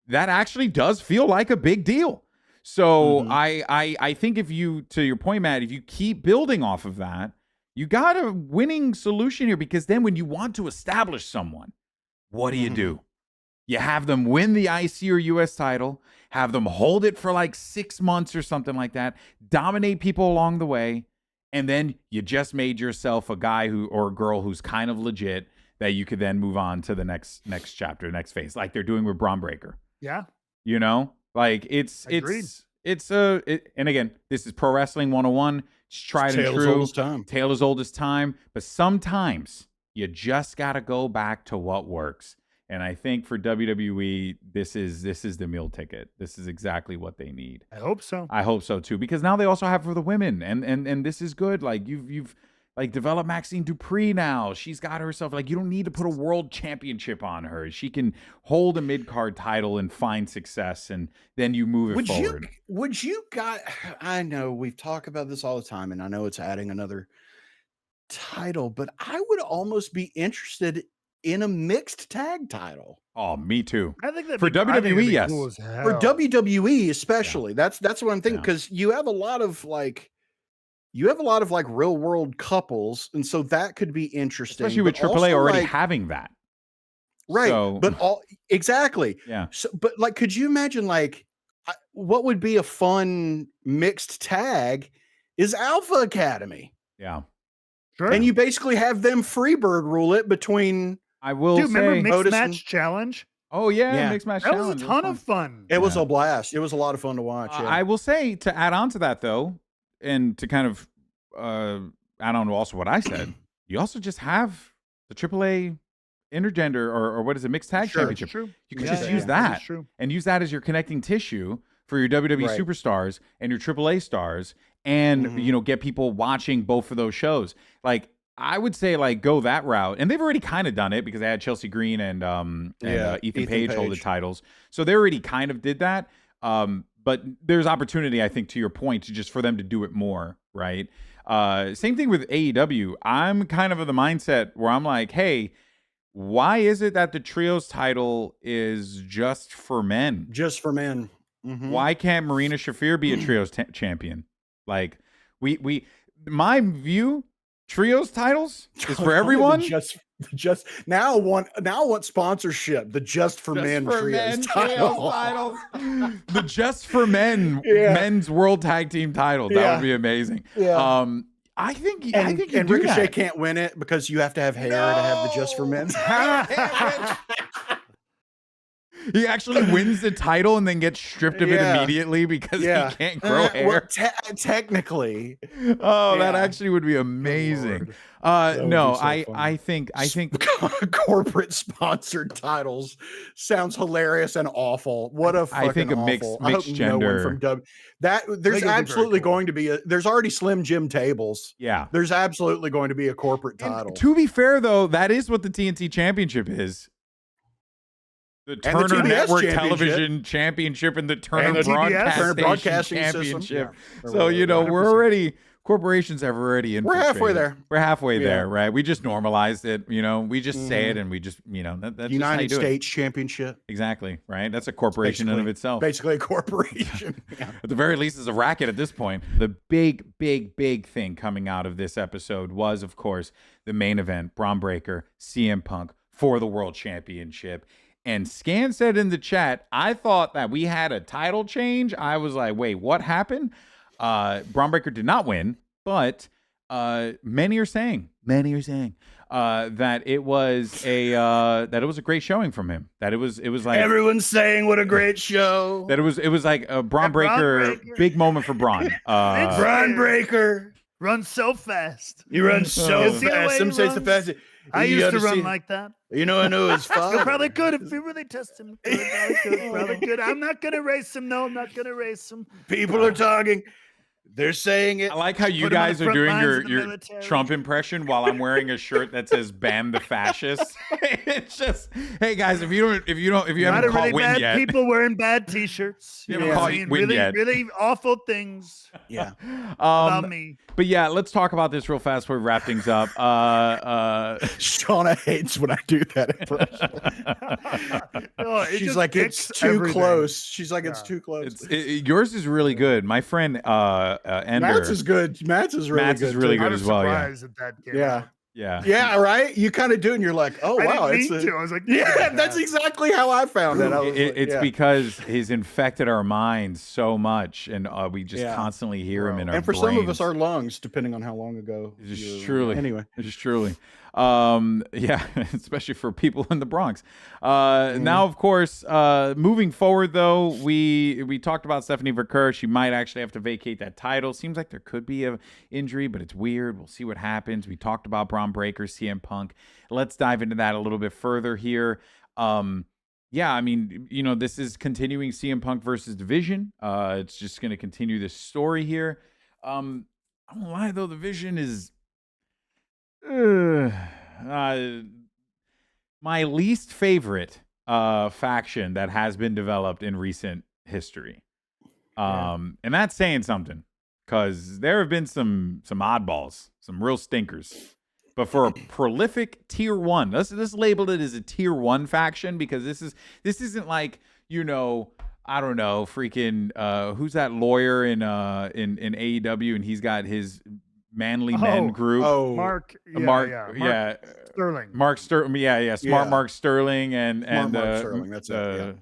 that actually does feel like a big deal. So I think if you, to your point, Matt, if you keep building off of that, you got a winning solution here, because then when you want to establish someone, what do? You have them win the IC or US title, have them hold it for like 6 months or something like that, dominate people along the way, and then you just made yourself a guy or a girl who's kind of legit that you could then move on to the next chapter, next phase, like they're doing with Bron Breakker. Yeah. Like and again, this is Pro Wrestling 101. It's tried and true. Tale as old as time. But sometimes you just got to go back to what works. And I think for WWE, this is the meal ticket. This is exactly what they need. I hope so. I hope so too, because now they also have for the women, and this is good. Like you've like developed Maxine Dupree now. She's got herself, like, you don't need to put a world championship on her. She can hold a mid-card title and find success, and then you move it forward. I know we've talked about this all the time, and I know it's adding another title, but I would almost be interested in a mixed tag title. Oh, me too. I think that for WWE, yes. Cool for WWE, especially. That's what I'm thinking, because you have a lot of like real world couples, and so that could be interesting. Especially with AAA already having that. Right. So, but exactly. Yeah. So, but like, could you imagine like what would be a fun mixed tag is Alpha Academy. Yeah. Sure. And you basically have them Freebird rule it between. I will say, remember Mixed Match Challenge? Oh yeah, Mixed Match Challenge. That was a ton of fun. It was a blast. It was a lot of fun to watch. I will say, to add on to that though, and to kind of add on to also what I said, you also just have the AAA intergender or what is it, mixed tag championship. True. You could just use that and use that as your connecting tissue for your WWE superstars and your AAA stars, and you know, get people watching both of those shows. Like, I would say, like, go that route, and they've already kind of done it because they had Chelsea Green and Ethan Page hold the titles, so they already kind of did that. But there's opportunity, I think, to your point, to just for them to do it more, right? Same thing with AEW. I'm kind of the mindset where I'm like, hey, why is it that the trios title is just for men? Just for men. Why can't Marina Shafir be a trios champion? Like, my view, trios titles is for everyone. Just now want sponsorship. The Just for Men trios titles. The Just for Men men's World Tag Team title. That would be amazing. Yeah. I think Ricochet can't win it because you have to have hair to have the Just for Men. He actually wins the title and then gets stripped of it immediately because he can't grow hair. Well, technically. Oh, that actually would be amazing. No, I think corporate sponsored titles sounds hilarious and awful. What a fucking I think a mixed gender. There's absolutely going to be there's already Slim Jim tables. Yeah. There's absolutely going to be a corporate title. And to be fair though, that is what the TNT Championship is. The Turner Network Television Championship and the Turner Broadcasting Championship. Yeah. So, you know, 100%. Corporations have already infiltrated. We're halfway there, right? We just normalized it, you know, we just say it and we just, you know, that's United States Championship. Exactly, right? That's a corporation in of itself. Basically a corporation. At the very least, it's a racket at this point. The big thing coming out of this episode was, of course, the main event, Bron Breakker, CM Punk for the World Championship. And Scan said in the chat, I thought that we had a title change. I was like, wait, what happened? Bron Breakker did not win, but many are saying that it was a great showing from him. That it was like everyone's saying what a great show. That it was like a Bron Breakker, big moment for Bron. Bron Breakker runs so fast. You run so fast. Some say it's the fastest. I used to run like that. You know, I know his father. You probably could if you really test him. Probably could. I'm not going to race him. No, I'm not going to race him. People are talking. They're saying it. I like how you guys are doing your Trump impression while I'm wearing a shirt that says "Bam the Fascist." It's just, hey guys, if you haven't caught wind yet, people wearing bad T-shirts. You haven't caught wind yet. Really awful things. Yeah, about me. But yeah, let's talk about this real fast before we wrap things up. Shauna hates when I do that impression. She's like, it's too close. She's like, it's too close. Yours is really good. My friend Ender. Matt's is good. Matt's is really good as well. Yeah, right. You kind of do, and you're like, oh wow, I was like, that's exactly how I found it. It's because he's infected our minds so much, and we just constantly hear him in our brains. And for some of us, our lungs, depending on how long ago. Just truly, anyway, just truly. Yeah, especially for people in the Bronx. Now, of course, moving forward, though, we talked about Stephanie Vaquer. She might actually have to vacate that title. Seems like there could be an injury, but it's weird. We'll see what happens. We talked about Bron Breakker, CM Punk. Let's dive into that a little bit further here. Yeah, I mean, you know, this is continuing CM Punk versus Division. It's just going to continue this story here. I won't lie, though, the Vision is my least favorite faction that has been developed in recent history. And that's saying something, because there have been some oddballs, some real stinkers But for a prolific tier 1, let's label it as a tier 1 faction, because this isn't like, you know, I don't know, freaking who's that lawyer in AEW, and he's got his manly men group. Mark Sterling. Mark Sterling, smart Mark Sterling and Mark Sterling. That's the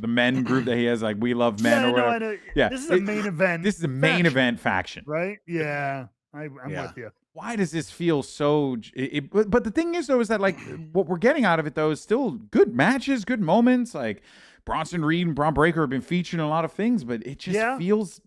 men group that he has, like We Love Men or whatever. I know. Yeah, this is a main event. This is a main event faction, right? Yeah, I'm with you. Why does this feel so? But the thing is, though, is that like what we're getting out of it, though, is still good matches, good moments. Like Bronson Reed and Bron Breakker have been featured in a lot of things, but it just feels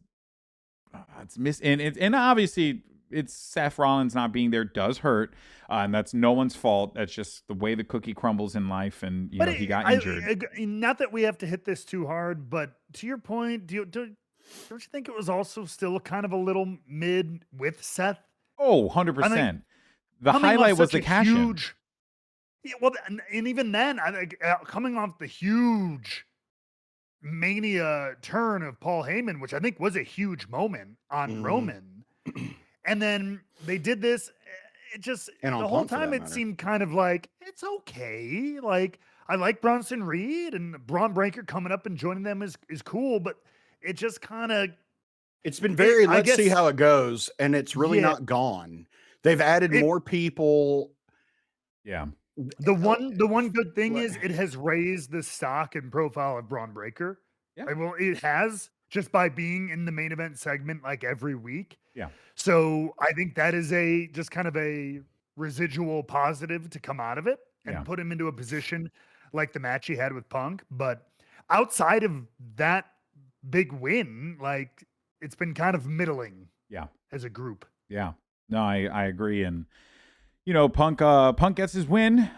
it's missing. And obviously, it's Seth Rollins not being there does hurt, and that's no one's fault. That's just the way the cookie crumbles in life, and you know he got injured. Not that we have to hit this too hard, but to your point, don't you think it was also still kind of a little mid with Seth? Oh, 100%. The highlight was the cash in. Yeah, well, and even then, I think coming off the huge Mania turn of Paul Heyman, which I think was a huge moment on Roman, and then they did this. It just the whole time it seemed kind of like it's okay. Like I like Bronson Reed and Bron Breakker coming up and joining them is cool, but it just kind of. It's been very, let's see how it goes. And it's really not gone. They've added more people. Yeah. The one good thing is it has raised the stock and profile of Bron Breakker. Yeah. Well, it has just by being in the main event segment like every week. Yeah. So I think that is just kind of a residual positive to come out of it and put him into a position like the match he had with Punk. But outside of that big win, like, it's been kind of middling as a group. Yeah. No, I agree. And, you know, Punk gets his win,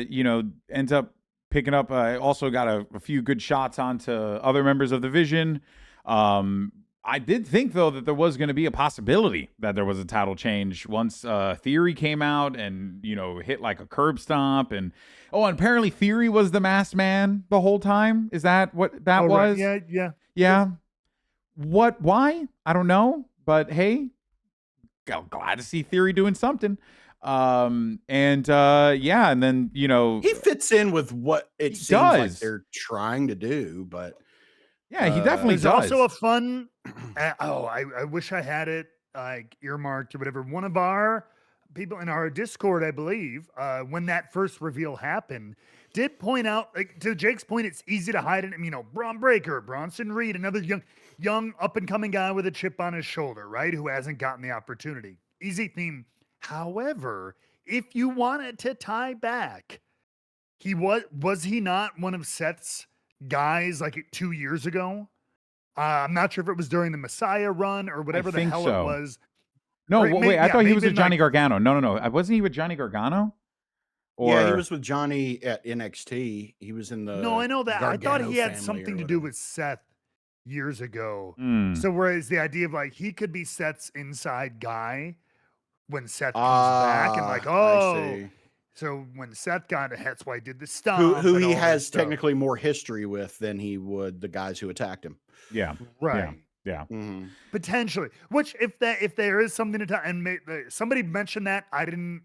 you know, ends up picking up, also got a few good shots onto other members of the Vision. I did think, though, that there was going to be a possibility that there was a title change once Theory came out and, you know, hit like a curb stomp. And apparently Theory was the masked man the whole time. Is that what that was? Right. Yeah. Why? I don't know. But hey, glad to see Theory doing something. And then, you know, he fits in with what it seems like they're trying to do, but yeah, he definitely does. Also a fun. I wish I had it like earmarked or whatever. One of our people in our Discord, I believe, when that first reveal happened, did point out, like, to Jake's point, it's easy to hide it. You know, Bron Breakker, Bronson Reed, another young up and coming guy with a chip on his shoulder, right? Who hasn't gotten the opportunity. Easy theme. However, if you wanted to tie back, was he not one of Seth's guys like 2 years ago? I'm not sure if it was during the Messiah run or whatever the hell it was. No, wait, I thought he was with Johnny Gargano. No. Wasn't he with Johnny Gargano? Yeah, he was with Johnny at NXT. He was in the No, I know that. Gargano I thought he had family something to do with Seth years ago. So whereas the idea of like he could be Seth's inside guy when Seth comes back and like, so when Seth got it, that's why he did the stomp. Who he has technically more history with than he would the guys who attacked him. Yeah. Right. Yeah. Mm-hmm. Potentially. Which if there is something to talk, and somebody mentioned that, I didn't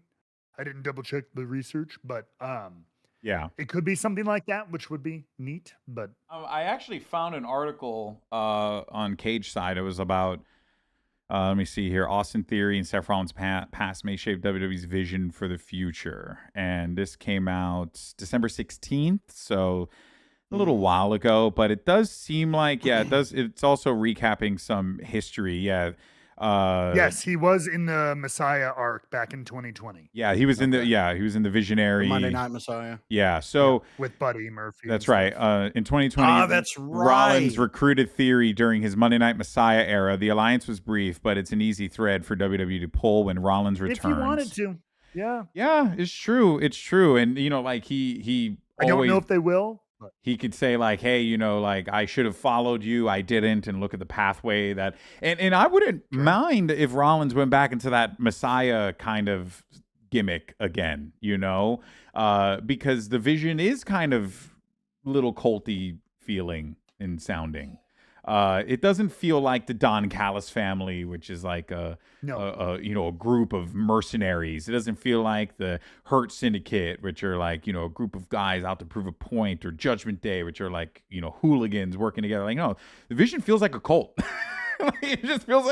double check the research, but it could be something like that, which would be neat. But I actually found an article on Cage Side. It was about let me see here. Austin Theory and Seth Rollins' past may shape WWE's vision for the future. And this came out December 16th, so a little while ago. But it does seem like, it does. It's also recapping some history. Yeah. Yes, he was in the Messiah arc back in 2020. Yeah, he was in the Visionary Monday Night Messiah. Yeah, so with Buddy Murphy. That's right. In 2020, that's right. Rollins recruited Theory during his Monday Night Messiah era. The alliance was brief, but it's an easy thread for WWE to pull when Rollins returns. If he wanted to. Yeah, it's true. It's true. And you know, like he I don't know if they will. He could say like, hey, you know, like I should have followed you. I didn't. And look at the pathway that, and I wouldn't mind if Rollins went back into that Messiah kind of gimmick again, you know, because the Vision is kind of little culty feeling and sounding. It doesn't feel like the Don Callis Family, which is like a group of mercenaries. It doesn't feel like the Hurt Syndicate, which are like, a group of guys out to prove a point, or Judgment Day, which are like, hooligans working together. Like, no, the Vision feels like a cult. It just feels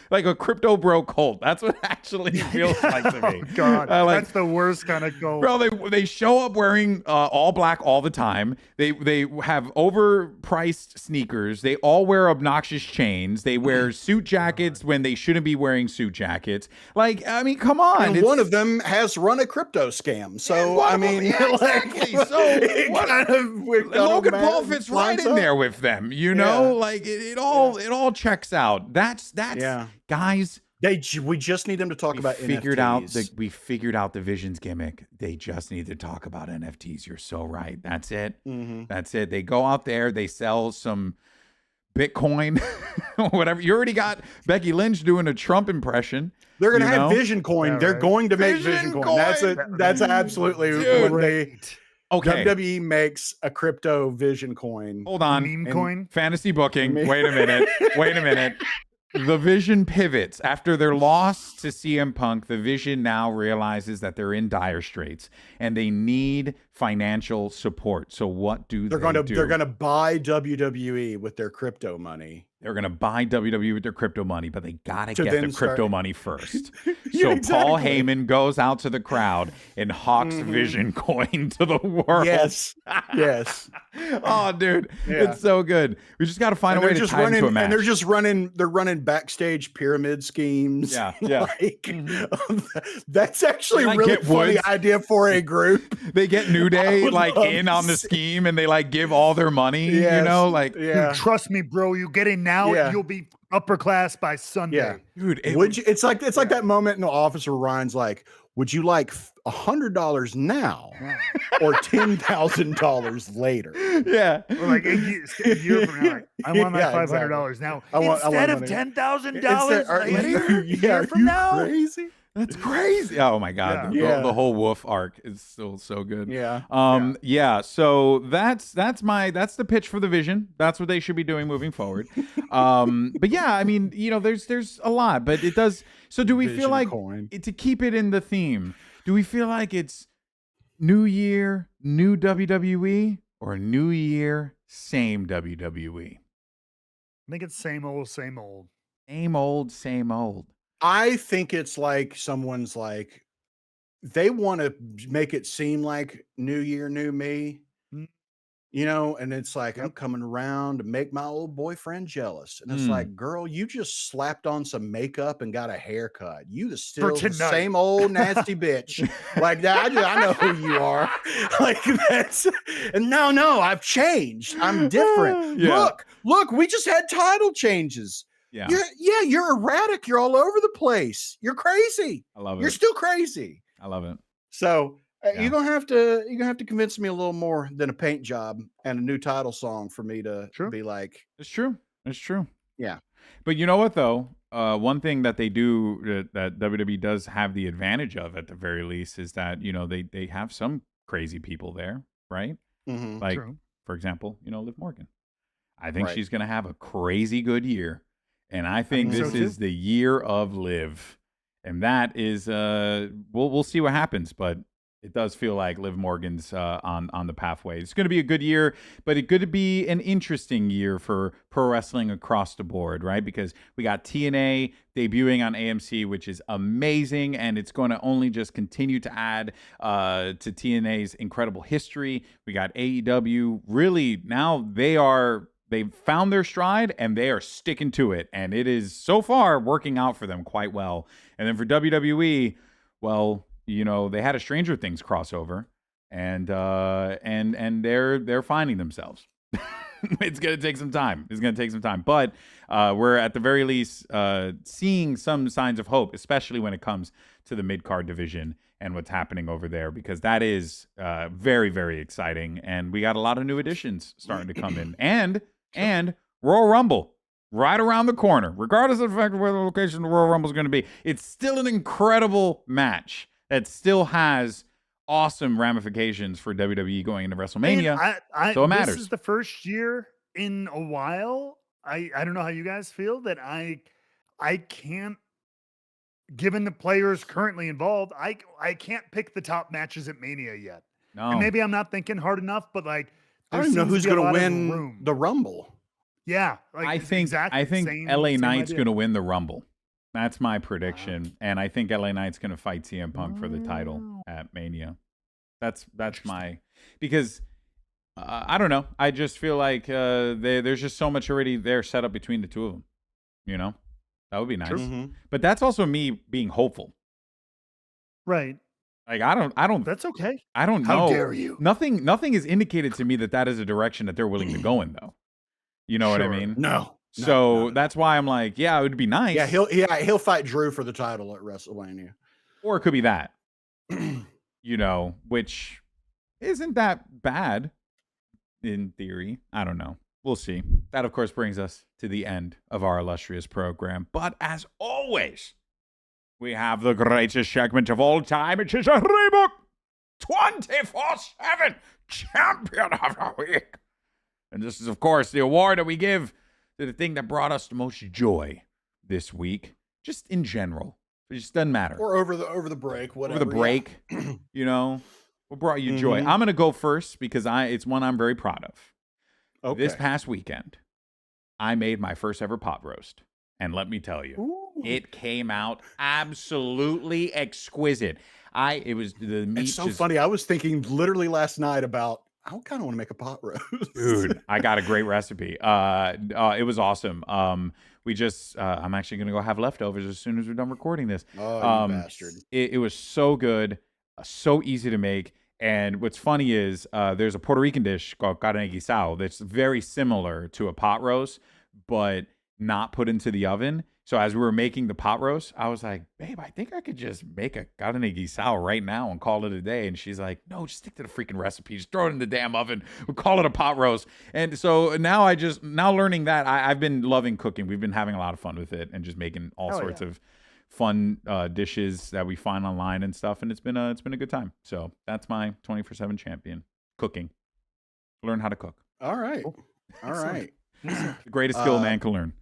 like a crypto bro cult. That's what it actually feels like to me. Oh God, that's the worst kind of cult. Bro, they show up wearing all black all the time. They have overpriced sneakers. They all wear obnoxious chains. They wear suit jackets when they shouldn't be wearing suit jackets. Like, I mean, come on. And one of them has run a crypto scam. So I mean, exactly. Logan Paul fits right in there with them. Like it all checks out. That's guys. We just need them to talk about NFTs. We figured out the Vision's gimmick. They just need to talk about NFTs. You're so right. That's it. Mm-hmm. That's it. They go out there, they sell some Bitcoin, whatever. You already got Becky Lynch doing a Trump impression. They're going to have Vision Coin. Yeah, they're going to make Vision Coin. That's absolutely what they. Okay. WWE makes a crypto Vision Coin. Hold on. Meme coin? Fantasy booking. Wait a minute. The Vision pivots. After their loss to CM Punk, the Vision now realizes that they're in dire straits and they need financial support. So what do they do? They're going to buy WWE with their crypto money. They're going to buy WWE with their crypto money, but they got to get the crypto money first. Yeah, so exactly. Paul Heyman goes out to the crowd and hawks Vision Coin to the world. Yes. Oh, dude. Yeah. It's so good. We just got to find a way to tie into a match. And they're running backstage pyramid schemes. Yeah. That's actually a really funny idea for a group. They get New Day in on the scheme, and they give all their money, Dude, trust me, bro, you get in now, you'll be upper class by Sunday. Yeah. Dude, it's like that moment in the office where Ryan's like, would you like $100 now or $10,000 later? Yeah. Or like a year from now, I want my $500 now instead of $10,000 later. A year from now. Crazy? That's crazy. Oh my God. The whole Wolf arc is still so good. Yeah. So that's the pitch for the Vision. That's what they should be doing moving forward. But yeah, I mean, there's a lot, but it does. So do we feel like to keep it in the theme, do we feel like it's new year, new WWE, or new year, same WWE? I think it's same old, same old. Same old, same old. I think it's like someone's like, they want to make it seem like new year, new me, and it's like, I'm coming around to make my old boyfriend jealous. And it's like, girl, you just slapped on some makeup and got a haircut. You still the same old nasty bitch. Like that. I know who you are. Like that's, and no, I've changed. I'm different. Yeah. Look, we just had title changes. Yeah. You're erratic. You're all over the place. You're crazy. I love it. You're still crazy. I love it. So you're gonna have to convince me a little more than a paint job and a new title song for me to be like. It's true. Yeah. But you know what though? One thing that they do that WWE does have the advantage of at the very least is that they have some crazy people there, right? Mm-hmm. Like for example, Liv Morgan. I think she's gonna have a crazy good year. And I think this is the year of Liv. And that is, we'll see what happens. But it does feel like Liv Morgan's on the pathway. It's going to be a good year, but it could be an interesting year for pro wrestling across the board, right? Because we got TNA debuting on AMC, which is amazing. And it's going to only just continue to add to TNA's incredible history. We got AEW. Really, now they've found their stride and they are sticking to it. And it is so far working out for them quite well. And then for WWE, well, they had a Stranger Things crossover and they're finding themselves. It's going to take some time. But we're at the very least seeing some signs of hope, especially when it comes to the mid-card division and what's happening over there, because that is very, very exciting. And we got a lot of new additions starting to come in. And Royal Rumble right around the corner, regardless of the fact of where the location of the Royal Rumble is going to be. It's still an incredible match that still has awesome ramifications for WWE going into WrestleMania. So it matters. This is the first year in a while I don't know how you guys feel that I can't, given the players currently involved, I can't pick the top matches at Mania yet. And No. maybe I'm not thinking hard enough, but like I there don't even know seems who's to be a going to lot of win room. the Rumble. Yeah, like I think exactly. LA Knight's idea. going to win the Rumble. That's my prediction, and I think LA Knight's going to fight CM Punk for the title at Mania. That's my, because I don't know. I just feel like there's just so much already there set up between the two of them. You know, that would be nice. Mm-hmm. But that's also me being hopeful. Right. Like I don't. That's okay. I don't know. How dare you? Nothing is indicated to me that is a direction that they're willing to go in, though. You know what I mean? No. So that's why I'm like, yeah, it would be nice. Yeah, he'll fight Drew for the title at WrestleMania. Or it could be that. You know, which isn't that bad in theory. I don't know. We'll see. That, of course, brings us to the end of our illustrious program. But as always, we have the greatest segment of all time, which is a Rebooked 24/7 Champion of the Week. And this is, of course, the award that we give to the thing that brought us the most joy this week, just in general. It just doesn't matter. Or over the break, whatever. Over the break, you know, what brought you joy? I'm going to go first because it's one I'm very proud of. Okay. This past weekend, I made my first ever pot roast. And let me tell you, it came out absolutely exquisite. It was the meat. It's so funny. I was thinking literally last night about, I kind of want to make a pot roast. Dude, I got a great recipe. It was awesome. We just, I'm actually going to go have leftovers as soon as we're done recording this. Oh, you bastard. It was so good, so easy to make. And what's funny is there's a Puerto Rican dish called carne guisado that's very similar to a pot roast, but not put into the oven. So as we were making the pot roast, I was like, babe, I think I could just make a carne guisado right now and call it a day. And she's like, no, just stick to the freaking recipe. Just throw it in the damn oven. We'll call it a pot roast. And so now learning that, I've been loving cooking. We've been having a lot of fun with it and just making all sorts of fun dishes that we find online and stuff. And it's been a good time. So that's my 24/7 champion, cooking. Learn how to cook. All right. All right. The greatest skill a man can learn.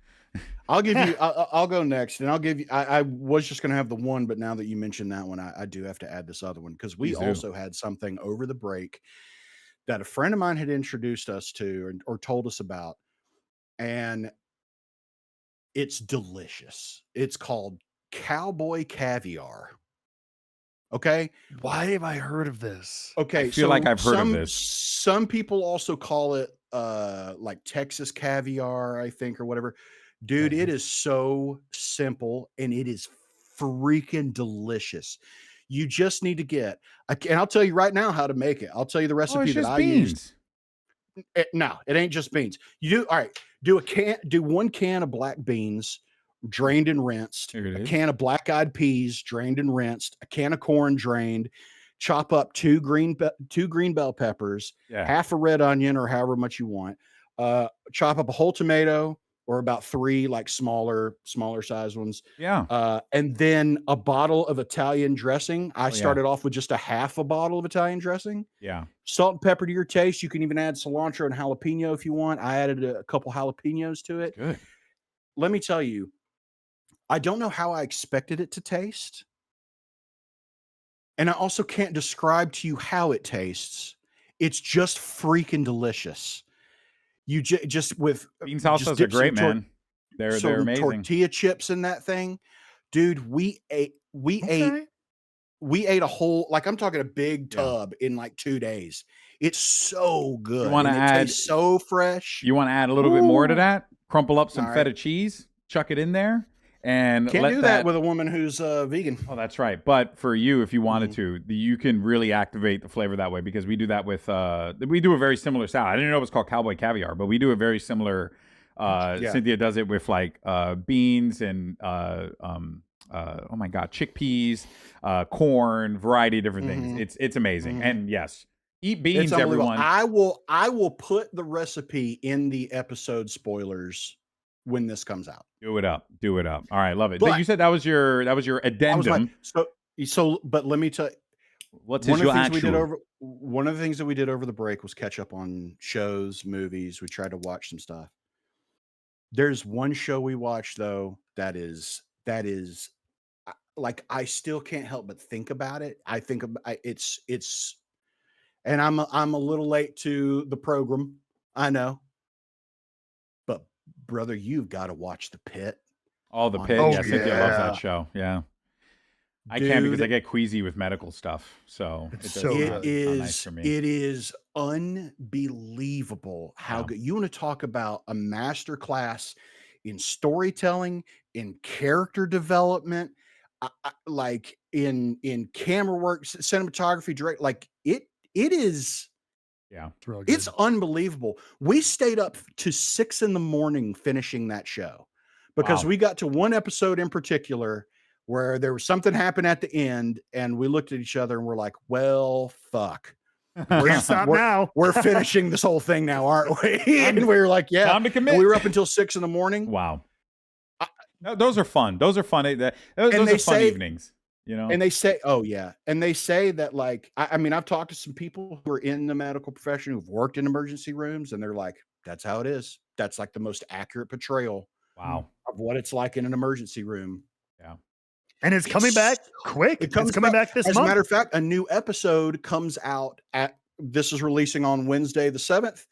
I'll give you. I'll go next, and I'll give you. I was just going to have the one, but now that you mentioned that one, I do have to add this other one because we also had something over the break that a friend of mine had introduced us to or told us about, and it's delicious. It's called Cowboy Caviar. Okay, why have I heard of this? Okay, I feel like I've heard of this. Some people also call it like Texas caviar, I think, or whatever. Dude, it is so simple and it is freaking delicious. You just need to get, and I'll tell you right now how to make it. I'll tell you the recipe that I used. No, it ain't just beans. You do, all right, do 1 can of black beans, drained and rinsed, a can of black-eyed peas, drained and rinsed, a can of corn, drained, chop up 2 green bell peppers, half a red onion or however much you want, chop up a whole tomato, or about 3 like smaller size ones. And then a bottle of Italian dressing. I started off with just a half a bottle of Italian dressing. Salt and pepper to your taste. You can even add cilantro and jalapeno if you want. I added a couple jalapenos to it. Good. Let me tell you, I don't know how I expected it to taste. And I also can't describe to you how it tastes. It's just freaking delicious. You just with bean salsas are great, man. They're amazing. Tortilla chips in that thing, dude. We ate a whole, like, I'm talking a big tub in like 2 days. It's so good. You want to add so fresh. You want to add a little bit more to that? Crumple up some feta cheese, chuck it in there, and can't do that with a woman who's vegan. Oh, that's right. But for you, if you wanted to, you can really activate the flavor that way because we do that with we do a very similar salad. I didn't know it was called Cowboy Caviar, but we do a very similar. Cynthia does it with like beans and oh my god, chickpeas, corn, variety of different things. It's amazing. And yes, eat beans, everyone. I will put the recipe in the episode spoilers when this comes out. Do it up. All right, love it. But you said that was your addendum. But let me tell you, one of the things that we did over the break was catch up on shows, movies. We tried to watch some stuff. There's one show we watched though that is like I still can't help but think about it. I think about it's, and I'm a little late to the program, I know, but brother, you've got to watch The Pit. Oh, The Pit. Yeah, Cynthia loves that show. Yeah. I can't because I get queasy with medical stuff, so it is unbelievable how good. You want to talk about a master class in storytelling, in character development, like in camera work, cinematography, direct. Like it is. Yeah, it's unbelievable. We stayed up to 6 a.m. finishing that show because we got to one episode in particular where there was something happened at the end, and we looked at each other and we're like, well, fuck. We're finishing this whole thing now, aren't we? And we were like, yeah. Time to commit. And we were up until 6 a.m. Wow. No, those are fun. Those are fun. Those are fun evenings, you know? And they say, oh, yeah. And they say that, like, I mean, I've talked to some people who are in the medical profession who've worked in emergency rooms, and they're like, that's how it is. That's like the most accurate portrayal of what it's like in an emergency room. Yeah. And it's coming back quick. It's coming back this month. As a matter of fact, a new episode comes out this is releasing on Wednesday, the 7th.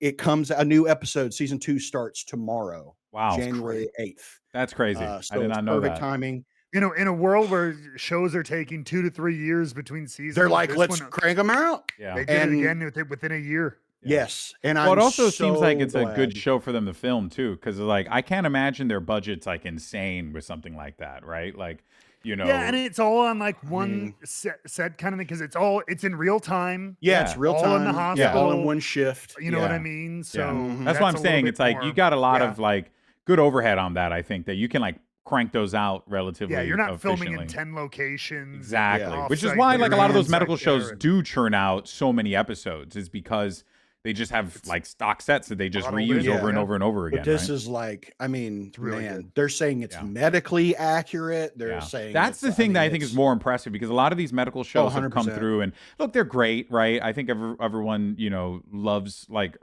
A new episode, season 2 starts tomorrow. Wow. January 8th. That's crazy. I did not know that. Perfect timing. You know, in a world where shows are taking 2 to 3 years between seasons, they're like, let's crank them out. Yeah. They did it again within a year. Yeah. Yes. And it also seems like it's a good show for them to film too. Cause like, I can't imagine their budget's like insane with something like that. Right. Like, you know, yeah, and it's all on like one set kind of thing because it's in real time. Yeah, it's real time. All in the hospital, all in one shift. You know what I mean? So that's what I'm saying. It's like you got a lot of like good overhead on that. I think that you can like crank those out relatively. Yeah, you're not filming in 10 locations. Exactly, which is why like a lot of those medical shows do churn out so many episodes. Is because they just have like stock sets that they just reuse over and over and over again. But this is like, I mean, man, they're saying it's medically accurate. They're saying that's the thing that I think is more impressive because a lot of these medical shows have come through and look, they're great, right? I think everyone, you know, loves like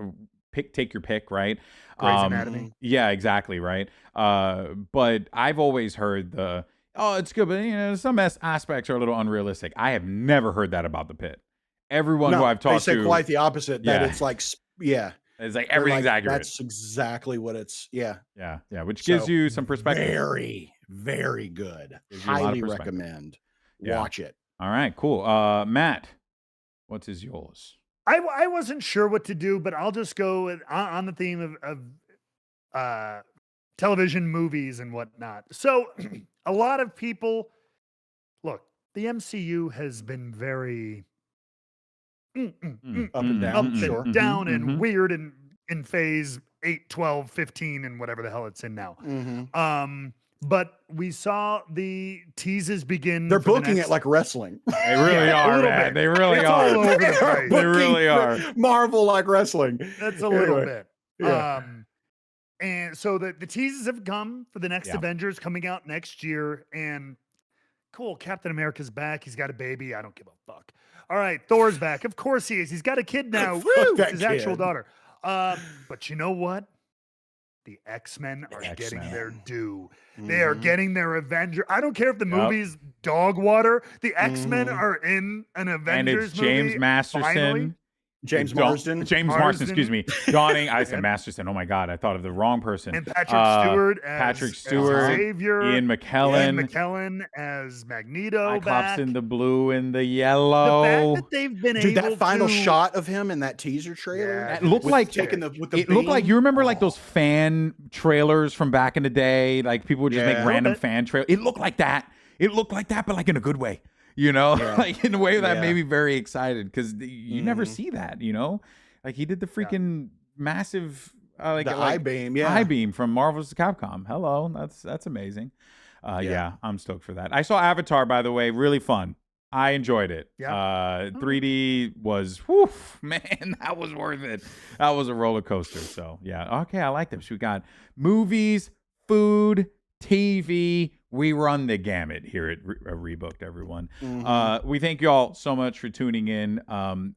take your pick, right? Grey's Anatomy. Yeah, exactly, right. But I've always heard it's good, but you know, some aspects are a little unrealistic. I have never heard that about The Pit. Everyone who I've talked to, they say quite the opposite. That it's like, it's like everything's accurate. That's exactly what it's. Yeah, which gives you some perspective. Very, very good. Highly recommend. Watch it. All right, cool. Matt, what's yours? I wasn't sure what to do, but I'll just go on the theme of television, movies, and whatnot. So, a lot of people look. The MCU has been very up and down, and weird and in phase 8, 12, 15, and whatever the hell it's in now. But we saw the teases begin. They're booking it like wrestling. They really are, man. They really are. All over the place. They really are. Marvel like wrestling. That's a little bit. Yeah. And so the teases have come for the next Avengers coming out next year. And cool, Captain America's back. He's got a baby. I don't give a fuck. All right, Thor's back. Of course he is. He's got a kid now. Woo! His actual daughter. But you know what? The X-Men are getting their due. They are getting their Avenger. I don't care if the movie's dog water. The X-Men are in an Avengers movie. And it's James Masterson. Finally. James Marsden, excuse me. Dawning. I said Masterson. Oh my God, I thought of the wrong person. And Patrick Stewart as Xavier. Ian McKellen. Ian McKellen as Magneto. Cyclops in the blue and the yellow. The fact that they've been able that final shot of him in that teaser trailer. It looked like looked like, you remember like those fan trailers from back in the day? Like people would just make random fan trailers. It looked like that. It looked like that, but like in a good way. You know, like in a way that made me very excited because you never see that, you know, like he did the freaking massive I-beam from Marvel vs. Capcom. Hello. That's amazing. I'm stoked for that. I saw Avatar, by the way, really fun. I enjoyed it. 3D was, man, that was worth it. That was a roller coaster. So yeah. Okay. I like them. So we got movies, food, TV, We run the gamut here at Rebooked, everyone. We thank you all so much for tuning in.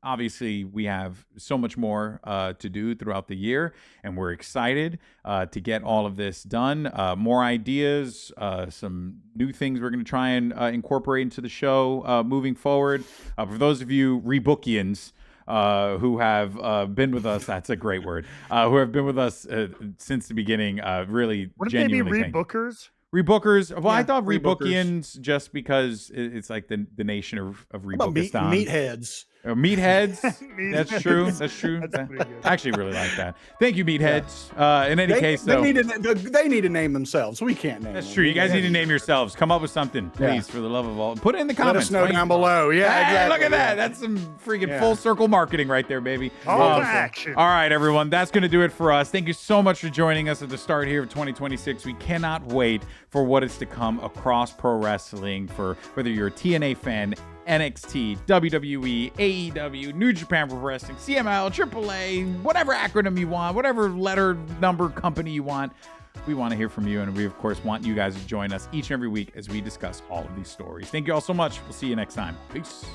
Obviously, we have so much more to do throughout the year, and we're excited to get all of this done. More ideas, some new things we're going to try and incorporate into the show moving forward. For those of you Rebookians, who have been with us, that's a great word, who have been with us since the beginning, really Wouldn't genuinely they be Rebookers? Rebookers. Well, Yeah, I thought Rebookians. Rebookians just because it's like the nation of Rebookistan. Meatheads. Meatheads. That's true. That's true. That's pretty good. I actually really like that. Thank you, Meatheads. In any case, though, they need to name themselves. We can't name. that's true. You guys need to name yourselves. Come up with something, please, for the love of all. Put it in the Let comments. us know down below. Yeah, Hey, exactly. look at that. That's some freaking full circle marketing right there, baby. All to action. All right, everyone. That's going to do it for us. Thank you so much for joining us at the start here of 2026. We cannot wait for what is to come across pro wrestling, for whether you're a TNA fan, NXT, WWE, AEW, New Japan Pro Wrestling, CML, AAA, whatever acronym you want, whatever letter number company you want. We want to hear from you, and we, of course, want you guys to join us each and every week as we discuss all of these stories. Thank you all so much. We'll see you next time. Peace.